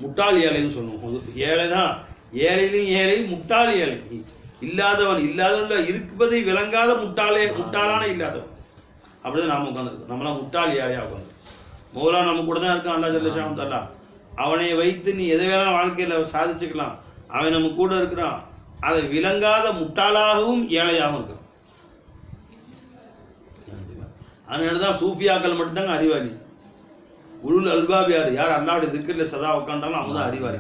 B: முட்டாள் ஏழைன்னு சொல்லுவோம். ஏழை தான், ஏழையிலும் ஏழை, முட்டாள் ஏழை. இல்லாதவன் இருப்பதை விளங்காத முட்டாளான இல்லாதவன். அப்படிதான் நாம் உட்காந்துருக்கோம். நம்மளாம் முட்டாள் ஏழையாக உட்காந்து மௌலா நம்ம கூட தான் இருக்கான். அல்லா ஜல்ல ஷானு தஆலா அவனை வைத்து நீ எதை வேணால் வாழ்க்கையில் சாதிச்சுக்கலாம். அவன் நம்ம கூட இருக்கிறான். அதை விளங்காத முட்டாளாகவும் ஏழையாகவும் இருக்கிறான். அதனால தான் சூஃபியாக்கள் மட்டும்தாங்க அறிவாளி. உலுல் அல்பாப் யார் அல்லாஹ்வுடைய திக்ரில் சதா உட்காண்டாலும் அவங்க தான் அறிவாளி.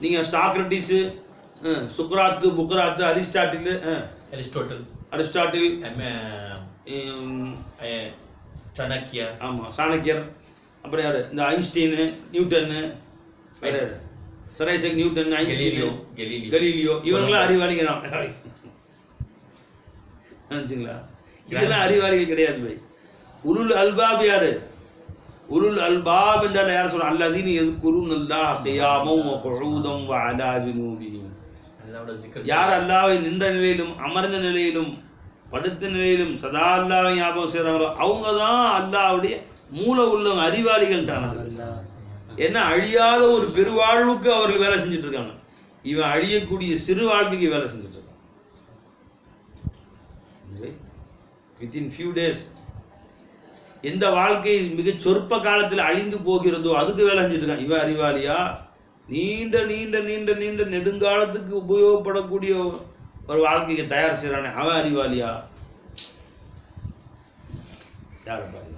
B: நீங்கள் சாக்ரட்டிஸு, சுக்ராத்து, புக்ராத்து, அரிஸ்டாட்டில்,
C: சாணக்கியர்,
B: ஆமாம் சாணக்கியர், அப்புறம் யார் இந்த ஐன்ஸ்டீனு, நியூட்டன்னு, வேறு sir Isaac Newton, Einstein, Galileo, இவங்களாம் அறிவாளிங்கிறான். நினச்சிங்களா? இதெல்லாம் அறிவாளிகள் கிடையாது பை. உலுல் அல்பாப் யார்? உலுல் அல்பாப் என்றால் யார் சொல்கிறான்? அல்லதீன யஸ்குருனல்லாஹ கியாமன் வ குஊதன் வ அலா ஜுனூபிஹிம். யார் அல்லாஹ்வை நின்ற நிலையிலும் அமர்ந்த நிலையிலும் படுத்த நிலையிலும் சதா அல்லாஹ்வை ஞாபகம் செய்கிறாங்களோ அவங்க தான் அல்லாஹ்வுடைய மூல உள்ளவங்க, அறிவாளிகள்ன்றாங்க. ஏன்னா அழியாத ஒரு பெருவாழ்வுக்கு அவர்கள் வேலை செஞ்சுட்டு இருக்காங்க. இவன் அழியக்கூடிய சிறு வாழ்க்கைக்கு வேலை செஞ்சுட்டு இருக்கான். வித்தின் ஃபியூ டேஸ் எந்த வாழ்க்கை மிக சொற்ப காலத்தில் அழிந்து போகிறதோ அதுக்கு வேலை செஞ்சுட்டு இருக்கான். இவன் அறிவாளியா? நீண்ட நீண்ட நீண்ட நீண்ட நெடுங்காலத்துக்கு உபயோகப்படக்கூடிய ஒரு வாழ்க்கைக்கு தயார் செய்கிறானே அவன் அறிவாளியா? யார் அறிவாளி?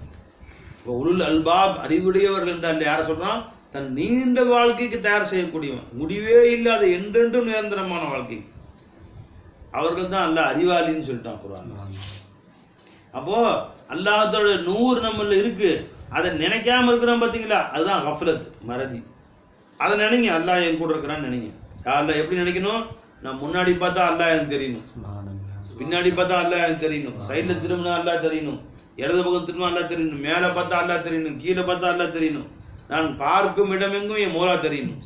B: இப்போ உலுல் அல்பாப் அறிவுடையவர்கள் என்றால் யாரை சொல்கிறான்? தன் நீண்ட வாழ்க்கைக்கு தயார் செய்யக்கூடியவன், முடிவே இல்லாத என்றென்றும் நிரந்தரமான வாழ்க்கை. அவர்கள் தான் அல்லாஹ் அறிவாளின்னு சொல்லிட்டான் குர்ஆன். அப்போ அல்லாஹ்வோட நூறு நம்மள இருக்கு, அதை நினைக்காம இருக்கிறோம் பார்த்தீங்களா, அதுதான் கஃப்லத், மறதி. அதை நினைங்க, அல்லாஹ் என் கூட இருக்கிறான்னு நினைங்க. அல்லாஹ் எப்படி நினைக்கணும்? நான் முன்னாடி பார்த்தா அல்லாஹ் எனக்கு தெரியணும், பின்னாடி பார்த்தா அல்லாஹ் எனக்கு தெரியணும், சைடில் திரும்பினா அல்லாஹ் தெரியணும், இடது பக்கம் திரும்ப அல்லாஹ் தெரியணும், மேலே பார்த்தா அல்லாஹ் தெரியணும், கீழே பார்த்தா அல்லாஹ் தெரியணும், நான் பார்க்கும் இடமெங்கும் என் மோலா தெரியணும்.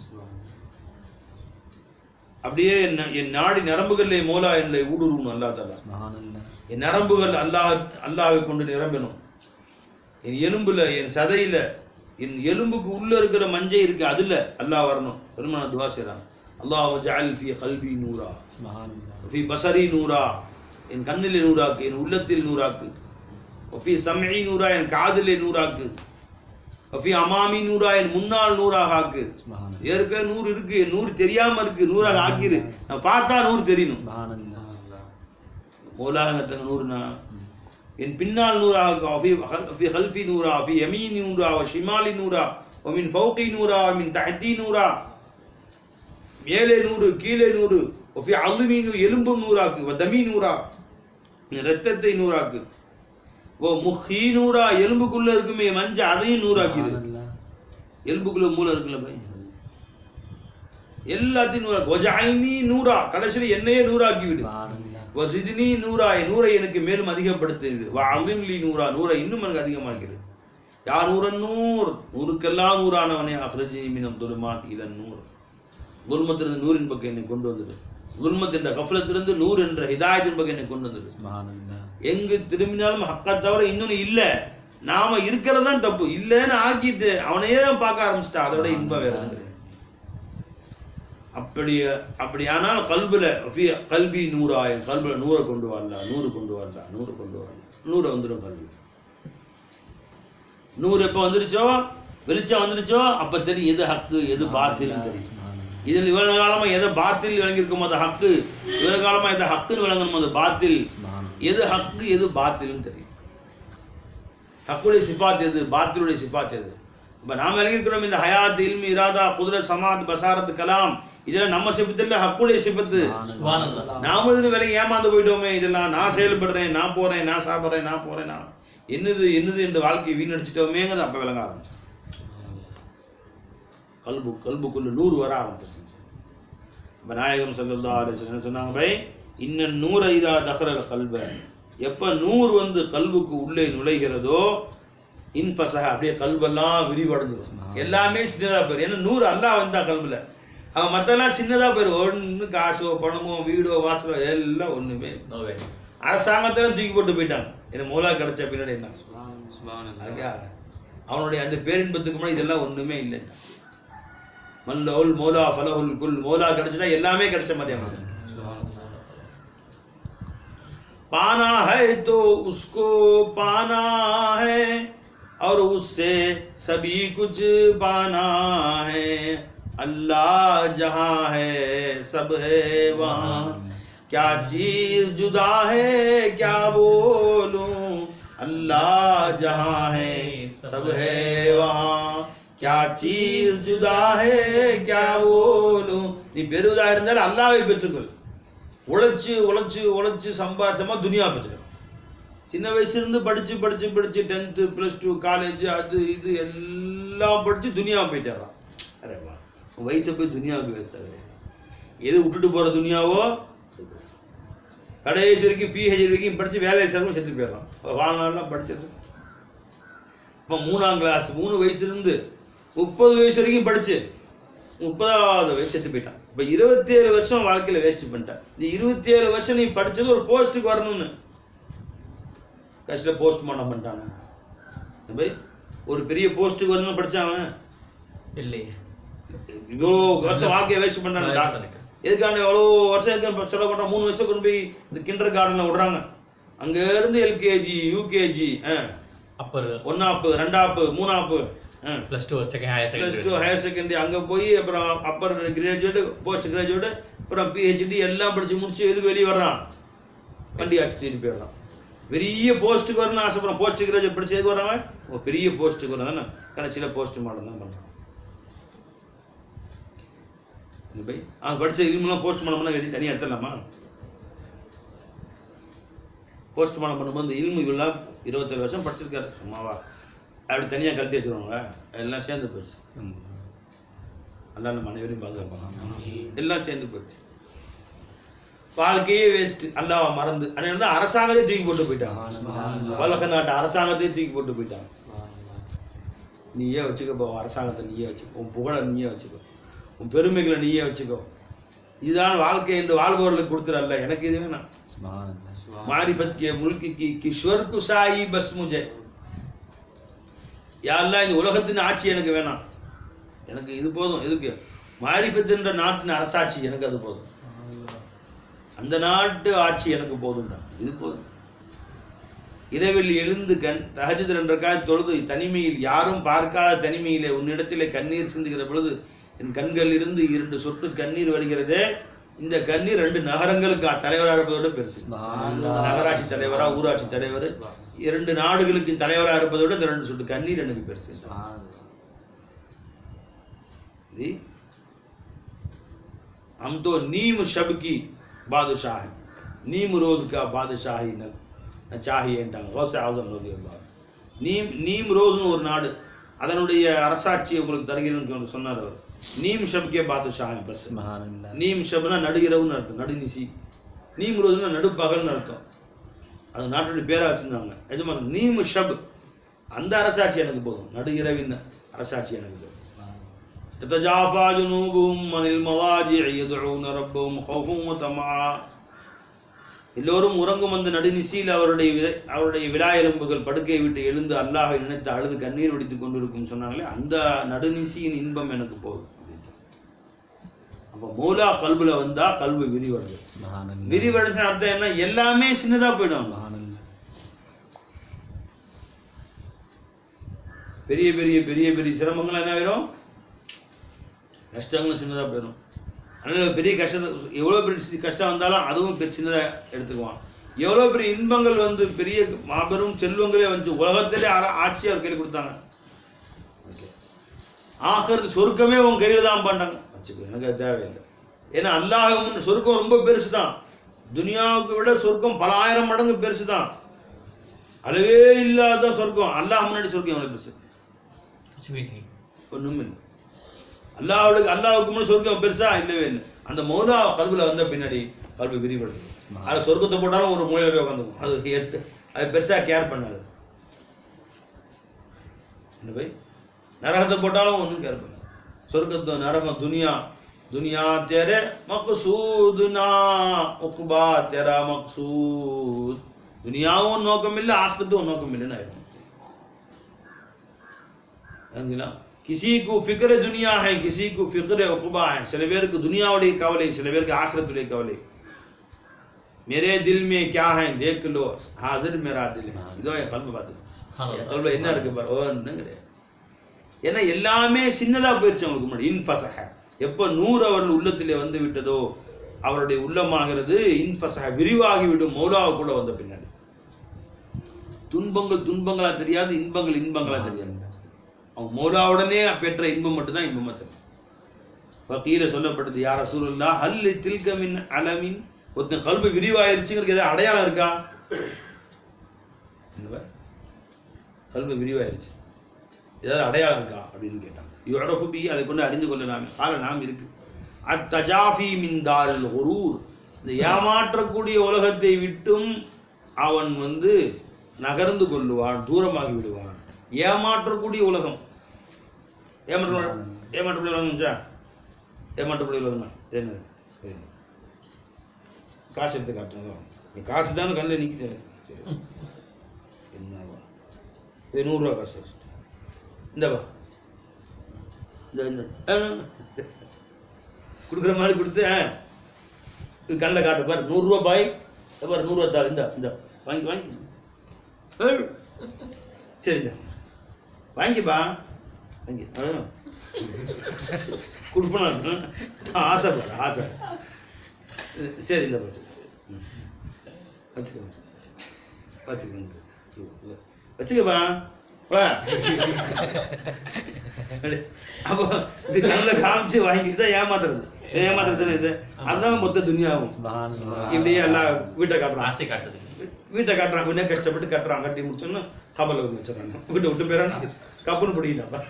B: அப்படியே என் நாடி நரம்புகள் என் மோலா என்னை ஊடுருவணும். அல்லாஹ் தாலா என் நரம்புகள் அல்லாஹ்வை கொண்டு நிரம்பணும். என் எலும்புல, என் சதையில, என் எலும்புக்கு உள்ள இருக்கிற மஞ்சை இருக்கு, அதுல அல்லாஹ் வரணும். பெருமான துவா செய்யறான். அல்லாஹ் ஜஅல் ஃபீ கல்பி நூரா ஃபீ பஸரி நூரா, என் கண்ணிலே நூறாக்கு, என் உள்ளத்தில் நூறாக்கு. ஃபீ சம்இ நூரா, என் காதிலே நூறாக்கு. ஃபீ அமாமி நூரா, என் முன்னால் நூறாக ஆக்கு. ஏற்க நூறு இருக்கு, என் நூறு தெரியாம இருக்கு, நூறாக ஆக்கிரு. நான் பார்த்தா நூறு தெரியணும். மௌலாங்க நூறுனா என் பின்னால் நூறாக, ஃபீ கல்ஃபி நூரா, ஃபீ யமீனி நூரா, வ ஷிமாலி நூரா, வ மின் ஃபௌகி நூரா, வ மின் தஹ்தி நூரா. மேலே நூறு, கீழே நூறு. வ ஃபீ அல்மி, எலும்பும் நூறாக்கு. வ தமி நூரா, ரத்தத்தை நூறாக்கு. ஓ முஹி நூரா, எலும்புக்குள்ள இருக்குமே மஞ்ச, அதையும் நூறாக்கிடு. எலும்புக்குள்ள மூளை இருக்குல்ல பை, எல்லாத்தையும் நூறாக்கு. வஜஅல்னி நூரா, கடைசியில் என்னையே நூறாக்கி விடு. வஸித்னி நூரா, நூரை எனக்கு மேலும் அதிகப்படுத்துது. வஅலிம்லி நூரா, நூரை இன்னும் எனக்கு அதிகமாக்கிறது. யா நூரன் நூர், நூறுக்கெல்லாம் நூறானவனே. அஹ்ரஜ்னி மினல் துலுமாத் இலன் நூர், துல்மத்திலிருந்து நூரின் பக்கம் என்னை கொண்டு வந்துடு. துல்மத் என்ற கஃப்லத்திலிருந்து நூர் என்ற ஹிதாயத்தின் பக்கம் என்னை கொண்டு வந்துடு. எங்கு திரும்பினாலும் ஹக்கை தவிர இன்னொன்று இல்லை. நாம இருக்கிறதான் தப்பு, இல்லைன்னு ஆக்கிட்டு அவனையே தான் பார்க்க ஆரம்பிச்சிட்டா, அதோட இன்பம் வேற எதுவும் கிடையாது. அப்படியானால் கல்புல கல்வி நூறா, என் கல்புல நூறை கொண்டு வரலாம், நூறு கொண்டு வரலாம், நூறு கொண்டு வரலாம், நூறு வந்துடும் கல்வி. நூறு எப்போ வந்துருச்சோ, வெளிச்சம் வந்துருச்சோ, அப்போ தெரியும் எது ஹக்கு எது பாத்தில்னு தெரியும். இதில் இவ்வளவு காலமாக எதை பாத்தில் விளங்கியிருக்குமோ அது ஹக்கு, இவ்வளவு காலமாக எதை ஹக்குன்னு விளங்கணுமோ அது பாத்தில். எது ஹக்கு எது பாத்தில்னு தெரியும். ஹக்குடைய சிஃபாத் எது, பாத்திலுடைய சிஃபாத் எது. இப்போ நாம் விளங்கியிருக்கிறோம் இந்த ஹயாத், இல்மி, இராதா, குதிரத், சமாத், பசாரத், கலாம், இதெல்லாம் நம்ம சிஃபத்து இல்லை, ஹக்குடைய சிஃபத்து. நாம இதில் விலகி ஏமாந்து போயிட்டோமே. இதெல்லாம் நான் செயல்படுறேன், நான் போகிறேன், நான் சாப்பிட்றேன், நான் போகிறேன், நான் என்னது இந்த வாழ்க்கையை வீணடிச்சிட்டோமேங்கிறது அப்போ விளங்க ஆரம்பிச்சு. கல்புக்குள்ள நூறு வர ஆரம்பிச்சு. இப்போ நாயகம் ஸல்லல்லாஹு அலைஹி வஸல்லம் சொன்னாங்க, பை இன்ன நூற இதா தஹரல் கல்ப, எப்போ நூறு வந்து கல்புக்கு உள்ளே நுழைகிறதோ, இன்ஃபஸஹ, அப்படியே கல்வெல்லாம் விரிவடைஞ்சிடும். எல்லாமே சின்னதாக போயிடும். ஏன்னா நூறு அல்லாஹ் வந்தா கல்புல, அவன் மற்றெல்லாம் சின்னதாக போயிடும். ஒன்று காசோ பணமோ வீடோ வாசலோ எல்லாம் ஒன்றுமே. அரசாங்கத்தெல்லாம் தூக்கி போட்டு போயிட்டாங்க. ஏன்னா மௌலா கிடைச்ச பின்னாடி இருந்தாங்க. அதுக்கா அவனுடைய அந்த பேரின்பத்துக்கு முன்னாடி இதெல்லாம் ஒன்றுமே இல்லை. மல்லவுல் மௌலா ஃபலஹுல் குல், மௌலா கிடைச்சிட்டா எல்லாமே கிடைச்ச மாதிரி. அவனுக்கு पाना है तो उसको पाना है और उससे सभी कुछ पाना है. अल्लाह जहाँ है सब है वहाँ, क्या चीज़ जुदा है क्या बोलूं. अल्लाह जहाँ है सब है वहाँ, क्या चीज़ जुदा है क्या बोलूं. நீ பெறுவதாக இருந்தால் அல்லாஹ்வை பெற்றுக்கொள். உழைச்சி உழைச்சி உழைச்சி சம்பாதிச்சமா துனியா பெற்றுக்கணும். சின்ன வயசுலேருந்து படித்து 10th +2 காலேஜ் அது இது எல்லாம் படித்து துனியா போயிட்டாரான். அரேவா, உன் வயசை போய் துனியாவுக்கு வேஸ்ட் கிடையாது. எது விட்டுட்டு போகிற துனியாவோ கடைசி வரைக்கும் PhD வரைக்கும் படித்து வேலையை சேர்ந்து செத்து போயிடலாம். வாழ்நாள்லாம் படித்தது. இப்போ 3ஆம் கிளாஸ் 3 வயசுலேருந்து 30 வயசு வரைக்கும் படித்து 30வது வயசு செத்து போயிட்டான். இப்போ 27 வருஷம் வாழ்க்கையில் வேஸ்ட் பண்ணிட்டான். இந்த 27 வருஷம் நீ படித்தது ஒரு போஸ்ட்டுக்கு வரணும்னு கடைசியில் போஸ்ட் மார்ட்டம் பண்ணிட்டாங்க. பை ஒரு பெரிய போஸ்ட்டுக்கு வரணும்னு படித்தாங்க
C: இல்லையே,
B: இவ்வளோ வருஷம் வாழ்க்கையை வேஸ்ட் பண்ணாங்க. எதுக்காண்ட எவ்வளோ வருஷம் எதுக்கு செலவு பண்ணுறான். 3 வருஷம் கொண்டு போய் இந்த கிண்டர் கார்டனில் விடுறாங்க. அங்கேருந்து LKG UKG
C: அப்பர்
B: 1ஆப்பு 2ஆப்பு 3ஆப்பு
C: +2 ஹையர்
B: செகண்டரி அங்கே போய் அப்புறம் அப்பர் கிராஜுவேட் போஸ்ட் கிராஜுவேட் அப்புறம் PhD எல்லாம் படித்து முடிச்சு எதுக்கு வெளியே வர்றான், வண்டி அடிச்சுட்டு போயிடலாம். பெரிய போஸ்ட்டுக்கு வரணும்னு ஆசைப்படுறோம். போஸ்ட் கிராஜுவேட் படித்து எதுக்கு வர்றாங்க, பெரிய போஸ்ட்டுக்கு வர்றாங்க தானே, கடைசியில் போஸ்ட் மாடல் தான் பண்ணுறான். இது போய் அவன் படித்த இல்முலாம் போஸ்ட்மார்ட்டம் பண்ணால் வெளியே தனியாக எடுத்துடலாமா? போஸ்ட்மார்ட்டம் பண்ணும்போது இல்மு இவெல்லாம் 27 வருஷம் படிச்சிருக்காரு சும்மாவா அப்படி தனியாக கழட்டி வச்சுருவாங்க. எல்லாம் சேர்ந்து போயிடுச்சு. அல்லாஹ் நம்ம அனைவரையும் பாதுகாப்பாங்க. எல்லாம் சேர்ந்து போயிடுச்சு. வாழ்க்கையே வேஸ்ட்டு. அல்லாஹ்வை மறந்து அதனால தான் அரசாங்கத்தையே தூக்கி போட்டு போயிட்டாங்க. உலக நாட்டு அரசாங்கத்தையே தூக்கி போட்டு போயிட்டாங்க. நீயே வச்சுக்கப்போ அரசாங்கத்தை, நீயே வச்சுக்கோ, உன் புகழை நீயே வச்சுக்கோ, உன் பெருமைகளை நீயே வச்சுக்கோ. இதுதான் வாழ்க்கை என்று வாழ்பவர்களுக்கு கொடுத்துறல்ல. எனக்கு இது வேணாம். மாரிஃபத் கே முல்கி கி கிஷ்வர் குசாயி பஸ் முஜே. யாரெல்லாம் இந்த உலகத்தின் ஆட்சி எனக்கு வேணாம். எனக்கு இது போதும். எதுக்கு? மாரிஃபத் என்ற நாட்டின் அரசாட்சி எனக்கு அது போதும். அந்த நாட்டு ஆட்சி எனக்கு போதும் தான். இது போதும். இரவில் எழுந்து தஹஜ்ஜுத் 2 ரக்காத் தொழுது தனிமையில், யாரும் பார்க்காத தனிமையிலே உன்னிடத்திலே கண்ணீர் சிந்துகிற பொழுது என் கண்களில் இருந்து 2 சொட்டு கண்ணீர் வருகிறதே. இந்த கண்ணீர் 2 நகரங்களுக்கு தலைவராக இருப்பதோட பெருசு. நகராட்சி தலைவரா, ஊராட்சி தலைவர், 2 நாடுகளுக்கு தலைவராக இருப்பதோட இந்த 2 சொட்டு கண்ணீர் எனக்கு பெருசு. हम तो नीम शब की बादशाह है, नीम रोज का बादशाह ही न चाहिएன்றாங்க கௌஸ் ஆஸம் ரலியல்லாஹு. நீம் ரோஸ்னு ஒரு நாடு, அதனுடைய அரசாட்சியை உங்களுக்கு தருகிறேன்னு சொன்னார் அவர். நீம் ஷப்கே பாதுஷாஹ். பஸ் நீம் ஷப்னா நடுகிறவுன்னு அர்த்தம், நடுநிசி. நீம் ரோஸ்னா நடுப்பகல்னு அர்த்தம். அது நாட்டுடைய பேராக வச்சுருந்தாங்க. எஜமான் நீம் ஷப், அந்த அரசாட்சி எனக்கு போதும். நடுகிறவின் அரசாட்சி எனக்கு போதும். تتجافى جنوبهم عن المضاجع يدعون ربهم خوفا وطمعا. எல்லோரும் உறங்கும் அந்த நடுநிசியில் அவருடைய விலா எலும்புகள் படுக்கையை விட்டு எழுந்து அல்லாஹை நினைத்து அழுது கண்ணீர் வடித்து கொண்டிருக்கும் சொன்னாங்களே, அந்த நடுநிசியின் இன்பம் எனக்கு போதும். அப்போ மௌலா கல்புல வந்தா கல்பு விரிவடைது. விரிவடைச்ச அர்த்தம் என்ன? எல்லாமே சின்னதா போயிடும். பெரிய பெரிய பெரிய பெரிய சிரமங்கள் என்ன ஆயிரும்? கஷ்டங்களும் சின்னதாக போயிடும். அதனால் பெரிய கஷ்டம், எவ்வளோ பெரிய கஷ்டம் வந்தாலும் அதுவும் சின்னதாக எடுத்துக்குவான். எவ்வளோ பெரிய இன்பங்கள் வந்து பெரிய மாபெரும் செல்வங்களே வந்து உலகத்திலே ஆட்சி அவர் கையில் கொடுத்தாங்க. ஓகே, ஆகிறது சொர்க்கமே உன் கையில் தான் பண்ணாங்க வச்சுக்கோ, எனக்கு அது தேவையில்லை. ஏன்னா அல்லாஹ் சொர்க்கம் ரொம்ப பெருசு தான். துனியாவுக்கு விட சொர்க்கம் பல ஆயிரம் மடங்கு பெருசு தான். அளவே இல்லாத சொர்க்கம். அல்லாஹ் முன்னாடி சொர்க்கம் எவ்வளோ பெருசு? ஒன்றும் இல்லை. அல்லாஹ்வுக்கு முன்னாடி சொர்க்கம் பெருசா? இல்லவே இல்லை. அந்த மௌலா கல்புல வந்த பின்னாடி கல்வி விரிவடைது. அது சொர்க்கத்தை போட்டாலும் ஒரு மூலையில போய் உட்காந்துக்கும். அது எடுத்து அது பெருசா கேர் பண்ணாது. என்ன போய் நரகத்தை போட்டாலும் ஒன்றும் கேர் பண்ணாது. சொர்க்கத்தை நரகம் துனியா துனியா தேரே மக்சூதுனா உக்பா தேரா மக்சூத். துனியாவும் நோக்கம் இல்லை, ஆஸ்பத்தும் நோக்கம் இல்லைன்னு ஆயிடும். किसी को फिक्र दुनिया है, किसी को फिक्र उक़बा है. சில பேருக்கு துனியாவுடைய கவலை, சில பேருக்கு ஆখিরাத்துடைய கவலை. मेरे दिल में क्या है देख लो, हाजिर मेरा दिल है. இதோ என் கல்பை பார்த்துக்கோ, என் கல்பை என்ன இருக்கு பாரு. ஒன்றும் கிடையாது. ஏன்னா எல்லாமே சின்னதாக போயிடுச்சு அவங்களுக்கு முன்னாடி. இன்ஃபஸஹ, எப்போ நூறு அவர்கள் உள்ளத்திலே வந்து விட்டதோ அவருடைய உள்ளமாகிறது இன்ஃபஸஹ, விரிவாகிவிடும். மௌலாவை கூட வந்த பின்னாடி துன்பங்கள் துன்பங்களாக தெரியாது, இன்பங்கள் இன்பங்களாக தெரியாது. அவன் மௌலாவுடனே பெற்ற இன்பம் மட்டும்தான் இன்பமா தெரியும். வக்கீல சொல்லப்பட்டது, யா ரசூலுல்லாஹ் ஹல் தில்க மின் அலமின். ஒருத்தன் கல்பு விரிவாயிருச்சுங்கிறது ஏதாவது அடையாளம் இருக்கா? கல்பு விரிவாயிருச்சு, ஏதாவது அடையாளம் இருக்கா அப்படின்னு கேட்டான். யுரஃபு பிஹி, அதை கொண்டு அறிந்து கொள்ளலாமே. கால நாம் இருக்கு. அத்தஜாஃபி மின் தாரில் குரூர், இந்த ஏமாற்றக்கூடிய உலகத்தை விட்டும் அவன் வந்து நகர்ந்து கொள்ளுவான், தூரமாகி விடுவான். ஏமாற்றக்கூடிய உலகம், ஏமாற்றக்கூடிய உலகம்ச்சா, ஏமாற்றக்கூடிய உலகம் என்னது? காசு எடுத்து காட்டுறோம். நீ காசு தானே கண்ணில் நிற்கிது. சரி, என்னவா இது? 100 ரூபா காசு வச்சுட்டு இந்தப்பா, இந்த கொடுக்குற மாதிரி கொடுத்து இது கண்ணில் காட்டு பாரு. 100 ரூபா பாய் பாரு, 100 ரூபா தாள், இந்த வாங்கி வாங்கி. சரிங்க, வாங்கிப்பா, வாங்கி கொடுப்பணும். ஆசைப்பாரு, ஆசை. சரி, இந்த பச்சு வச்சுக்க வச்சுக்க வச்சுக்கப்பா. அப்போ இது கண்ணில் காமிச்சு வாங்கிட்டு தான் ஏமாத்துறது. ஏமாத்திரத்தானே இது. அதுதான் மொத்த துனியாவும். இப்படியே எல்லாம் வீட்டை காட்டுறான்,
C: ஆசை காட்டுது,
B: வீட்டை காட்டுறான், வீட்டை கஷ்டப்பட்டு கட்டுறான், கட்டி முடிச்சோன்னா கபலில் வந்து வச்சிடறாங்க. வீட்டை விட்டு போயிடறான்னா கப்புன்னு பிடிக்கிட்டாப்பா.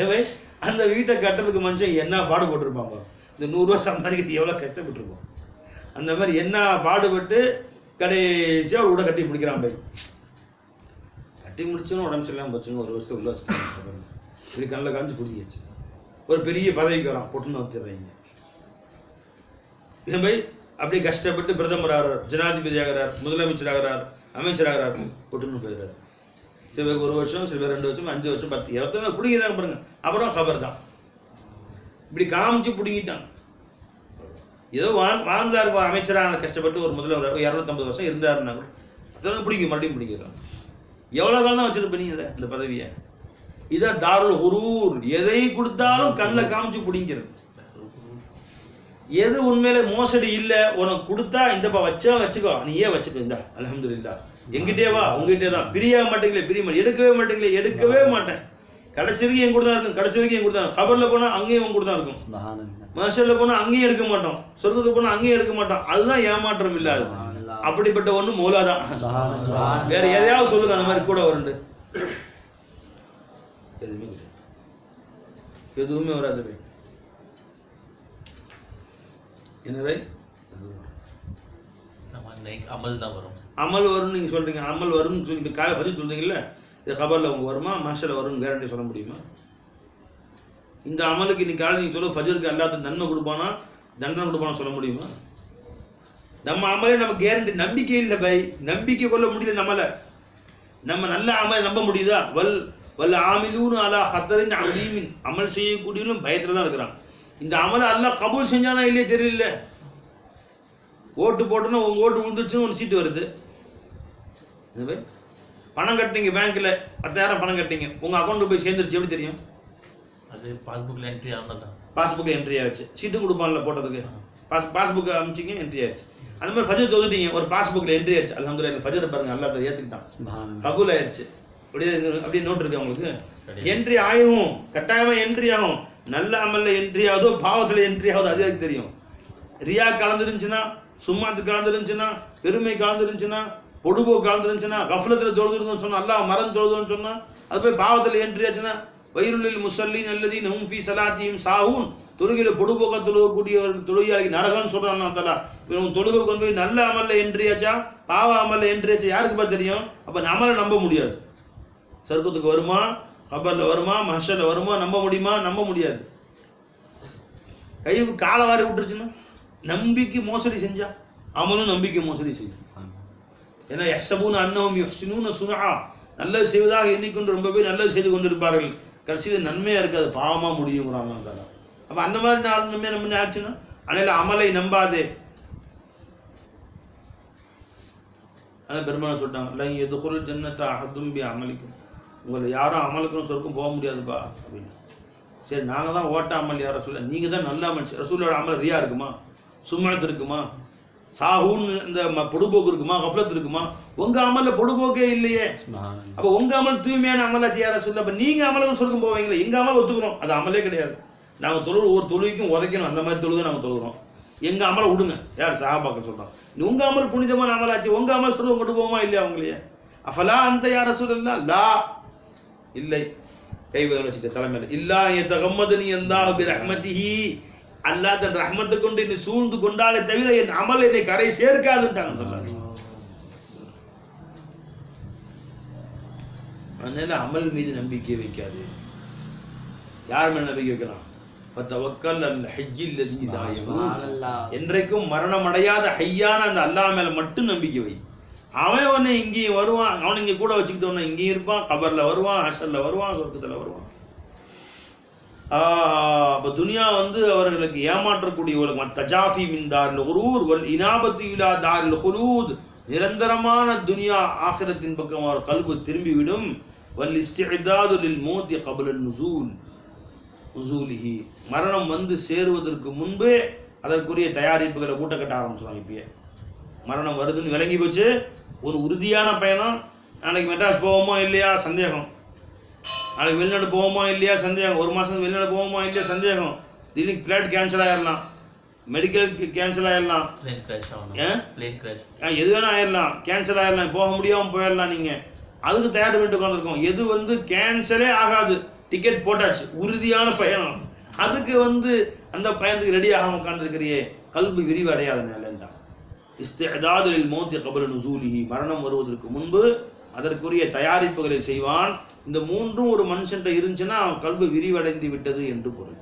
B: ஏவே அந்த வீட்டை கட்டுறதுக்கு மனுஷன் என்ன பாடுபட்டுருப்பாங்க. இந்த 100 ரூபா சம்பாதிக்கிறது எவ்வளோ கஷ்டப்பட்டுருப்போம். அந்த மாதிரி என்ன பாடுபட்டு கடைசியாக ஒரு வீடை கட்டி முடிக்கிறான். பை கட்டி முடிச்சோன்னு உடம்பு சரியில்லாமல் போச்சுங்க, 1 வருஷத்துக்கு உள்ள வச்சுட்டாங்க. இது கண்ணில் காமிச்சு பிடிச்சிச்சு. ஒரு பெரிய பதவிக்கு வரான், பொட்டுன்னு வச்சுடுறீங்க. இதன் பை அப்படியே கஷ்டப்பட்டு பிரதமர் ஆகிறார், ஜனாதிபதி ஆகிறார், முதலமைச்சர் ஆகிறார், அமைச்சர் ஆகிறார், பொட்டுன்னு போயிடுறாரு. சில பேருக்கு 1 வருஷம், சில பேர் 2 வருஷம், 5 வருஷம், 10 எத்தனை பிடிக்கிறாங்க பாருங்க. அப்புறம் கபர் தான். இப்படி காமிச்சு பிடிங்கிட்டான். ஏதோ வாழ்ந்தார் அமைச்சரான கஷ்டப்பட்டு ஒரு முதல்வர் 250 வருஷம் இருந்தாருன்னா கூட அதெல்லாம் பிடிக்கும், மறுபடியும் பிடிக்கிறான். எவ்வளோ காலம் தான் வச்சுருப்பீங்க இதை, இந்த பதவியை? இதுதான் தாருல் ஹுரூர். எதை கொடுத்தாலும் கண்ணில் காமிச்சு பிடிங்கிறது. எது உண்மையில மோசடி இல்லை, உனக்கு கொடுத்தா இந்தப்பா வச்சா வச்சுக்கோ, நீ ஏன் வச்சுக்கோ, இந்த அல்ஹம்துலில்லாஹ் எங்கிட்டே வா, உங்ககிட்டே தான். பிரிய மாட்டேங்களே, பிரிய மாட்டேன், எடுக்கவே மாட்டேங்களே, எடுக்கவே மாட்டேன். கடைசி வரைக்கும் என் கூட தான் இருக்கும், கடைசி வரைக்கும் என் கூட தான். கபரில் போனால் அங்கேயும் உங்க கூட தான் இருக்கும், மஹ்ஷரில் போனால் அங்கேயும் எடுக்க மாட்டோம், சொர்க்கத்துக்கு போனால் அங்கேயும் எடுக்க மாட்டோம். அதுதான் ஏமாற்றம் இல்லாது. அப்படிப்பட்ட ஒன்று மௌலாதான். வேற எதையாவது சொல்லுங்க அந்த மாதிரி கூட வருண்டு. எதுவுமே வராது. எனவே
C: அமல் தான் வரும்.
B: அமல் வரும்னு நீங்கள் சொல்கிறீங்க, அமல் வரும்னு சொல்லி காலை பற்றி சொல்கிறீங்கல்ல, இது கபரில் அவங்க வருமா, மஹ்ஷரில் வரும்னு கேரண்டி சொல்ல முடியுமா? இந்த அமலுக்கு இன்னைக்கு காலை நீங்கள் சொல்ல ஃபஜருக்கு எல்லாத்துக்கும் நன்மை கொடுப்பானா தண்டனை கொடுப்பானா சொல்ல முடியுமா? நம்ம அமலே நம்ம கேரண்டி. நம்பிக்கை இல்லை பை, நம்பிக்கை கொள்ள முடியல நம்மளை. நம்ம நல்ல அமலை நம்ப முடியுதா? வல்ல ஆமிலூன் அலா ஹத்தரின் அலீமின். அமல் செய்யக்கூடியவங்களும் பயத்தில் தான் இருக்கிறான். இந்த அமலை அல்லாஹ் கபூல் செஞ்சானா இல்லையே தெரியல. ஓட்டு போட்டோன்னா உங்கள் ஓட்டு விழுந்துச்சுன்னு ஒன்று சீட்டு வருது. பணம் கட்டினீங்க, பேங்க்கில் 10,000 பணம் கட்டினீங்க, உங்கள் அக்கௌண்ட்டு போய் சேர்ந்துருச்சு, எப்படி தெரியும்?
C: அது பாஸ்புக்கில் என்ட்ரி ஆனால் தான்.
B: பாஸ்புக்கில் என்ட்ரி ஆகிடுச்சு, சீட்டு கொடுப்பான்ல போட்டதுக்கு. பாஸ்புக்கை அனுப்பிச்சிங்க, என்ட்ரி ஆயிடுச்சு. அந்த மாதிரி ஃபஜர் தொழுட்டீங்க, ஒரு பாஸ்புக்கில் என்ட்ரி ஆயிடுச்சு. அல்ஹம்துலில்லாஹ் ஃபஜரை பாருங்கள், அல்லாஹ் ஏற்றுக்கிட்டான், கபூல் ஆயிடுச்சு. அப்படியே நோட் இருக்கு அவங்களுக்கு. என்ட்ரி ஆகும், கட்டாயமாக என்ட்ரி ஆகும். நல்ல அமலில் என்ட்ரி ஆகுதோ பாவத்தில் என்ட்ரி ஆகுதோ அது எனக்கு தெரியும். ரியா கலந்துருந்துச்சுன்னா, சும்மாத்து கலந்துருந்துச்சுன்னா, பெருமை கலந்துருந்துச்சுன்னா, பொடுபோக்கு கலந்துருந்துச்சுன்னா, கஃப்லத்தில் தொழுதுருந்தோன்னு சொன்னால், அல்லாஹ் மறந்து தொழுதுன்னு சொன்னால், அது போய் பாவத்தில் என்ட்ரி ஆச்சுன்னா, வயிறுலில் முசல்லீன் அல்லதீன ஹும் ஃபீ ஸலாத்திஹிம் சாஹூன். தொழுகையில் பொடுபோக்க தொழுகக்கூடியவர்கள் தொழுகையாளிக்கு நரகம்னு சொல்கிறான் அல்லா. இவங்க தொழுகை கொண்டு போய் நல்ல அமலில் என்ட்ரி ஆச்சா பாவ அமலில் என்ட்ரி ஆச்சா யாருக்குப்பா தெரியும்? அப்போ நம்மளை நம்ப முடியாது. சொர்க்கத்துக்கு வருமா, கபரில் வருமா, மஹ்ஷரில் வருமா, நம்ப முடியுமா? நம்ப முடியாது. கைக்கு காலை வாரி விட்டுருச்சுன்னா நம்பிக்கை மோசடி செஞ்சா அமலும் நம்பிக்கை மோசடி செய்யும். ஏன்னா யஹ்ஸபூன அன்னஹும் யுஹ்ஸினூன சுன்ஆ, நல்லது செய்வதாக எண்ணிக்கொண்டு ரொம்ப பேர் நல்லது செய்து கொண்டிருப்பார்கள், கடைசியில் நன்மையாக இருக்காது, பாவமாக முடியுங்கிறாங்க. அப்போ அந்த மாதிரி நாள் நம்ம ஆச்சுன்னா அதனால் அமலை நம்பாதே. அதான் பெருமாள் சொல்லிட்டாங்க, இல்லை எதுகுல் ஜன்னத்தை அஹதும் பி அமலிக்கும், உங்களை யாரும் அமலுக்கும் சொர்க்கும் போக முடியாதுப்பா அப்படின்னு. சரி, நாங்கள் தான் ஓட்ட அமல் யார சொல்ல, நீங்கள் தான் நல்ல அமல். ரசூலோட அமல் ரியா இருக்குமா, சும்மத்து இருக்குமா, சாஹூன்னு இந்த பொடுபோக்கு இருக்குமா, கஃப்லத் இருக்குமா? உங்கள் அமலில் பொடுபோக்கே இல்லையே. அப்போ உங்கள் அமல் தூய்மையான அமலாச்சு யார சொல்ல. அப்போ நீங்கள் அமலுக்கும் சொர்க்கம் போவீங்களே, எங்கள் அமல் ஒத்துக்கிறோம், அது அமலே கிடையாது. நாங்கள் ஒவ்வொரு தொழுகைக்கும் உதைக்கணும், அந்த மாதிரி தொழுகை நாங்கள் தொழுகிறோம். எங்கள் அமலை விடுங்க. யார் சஹாபாக்கள் சொல்கிறோம், உங்கள் அமல் புனிதமான அமலாச்சு, உங்கள் அமல் சொர்க்கம் கொண்டு போவோமா இல்லையா அவங்களையே? அஃபலா அந்த யார் ரசூலல்லா லா இல்லை, கைவதம் வச்சுட்டு தலைமையில் இல்லா எத்தகம்மதனி அல்லாஹ் பி ரஹ்மதிஹி, அல்லாஹ் தன் ரஹ்மத்தை கொண்டு என்னை சூழ்ந்து கொண்டாலே தவிர என் அமல் என்னை கரை சேர்க்காதுன்ட்டாங்க சொல்லாது. அதனால அமல் மீது நம்பிக்கை வைக்காது. யார் மேல நம்பிக்கை வைக்கலாம்? ஃபதவக்கல் அல் ஹஜ்ஜில் லஸீ லா யமூத், என்றைக்கும் மரணம் அடையாத ஹையான அந்த அல்லாஹ் மேல மட்டும் நம்பிக்கை வை. அவன் ஒன்று இங்கேயும் வருவான், அவனை இங்கே கூட வச்சுக்கிட்டோன்னா இங்கேயும் இருப்பான், கபரில் வருவான், ஹஷரில் வருவான், சொர்க்கத்தில் வருவான். அப்போ துனியா வந்து அவர்களுக்கு ஏமாற்றக்கூடிய உலகம். தஜாஃபி மின் தாரில் குரூர் வல் இனாபத்து இலா தாரில் ஹுலூத், நிரந்தரமான துனியா ஆகிரத்தின் பக்கம் அவர் கல்பு திரும்பிவிடும். வல் இஸ்திஅதாது லில் மௌத் கப்ல நுசூலிஹி, மரணம் வந்து சேருவதற்கு முன்பே அதற்குரிய தயாரிப்புகளை மூட்டை கட்ட ஆரம்பிச்சிடும். இப்பயே மரணம் வருதுன்னு விளங்கி போச்சு, ஒரு உறுதியான பயணம். நாளைக்கு மெட்ராஸ் போவோமா இல்லையா சந்தேகம், நாளைக்கு வெளிநாடு போவோமா இல்லையா சந்தேகம், ஒரு மாதம் வெளிநாடு போவோமா இல்லையா சந்தேகம். திடீர்னு ஃப்ளைட் கேன்சல் ஆயிடலாம், மெடிக்கல் கேன்சல் ஆயிடலாம்,
C: பிளேன் கிராஷ் ஆகணும், பிளேன் கிராஷ்
B: எது வேணால் ஆயிடலாம், கேன்சல் ஆயிடலாம், போக முடியாமல் போயிடலாம். நீங்கள் அதுக்கு தயார் பண்ணிட்டு உட்காந்துருக்கோம். எது வந்து கேன்சலே ஆகாது, டிக்கெட் போட்டாச்சு, உறுதியான பயணம், அதுக்கு வந்து அந்த பயணத்துக்கு ரெடி ஆகாமல் உட்காந்துருக்கிறியே, கல்வி விரிவு அடையாத நிலைன்னு தான். இஸ்திஅதாதுல் மௌத் கப்ல நுசூலிஹி, மரணம் வருவதற்கு முன்பு அதற்குரிய தயாரிப்புகளை செய்வான். இந்த மூன்றும் ஒரு மனுஷன்ட்ட இருந்துச்சுன்னா அவன் கல்வி விரிவடைந்து விட்டது என்று பொருள்.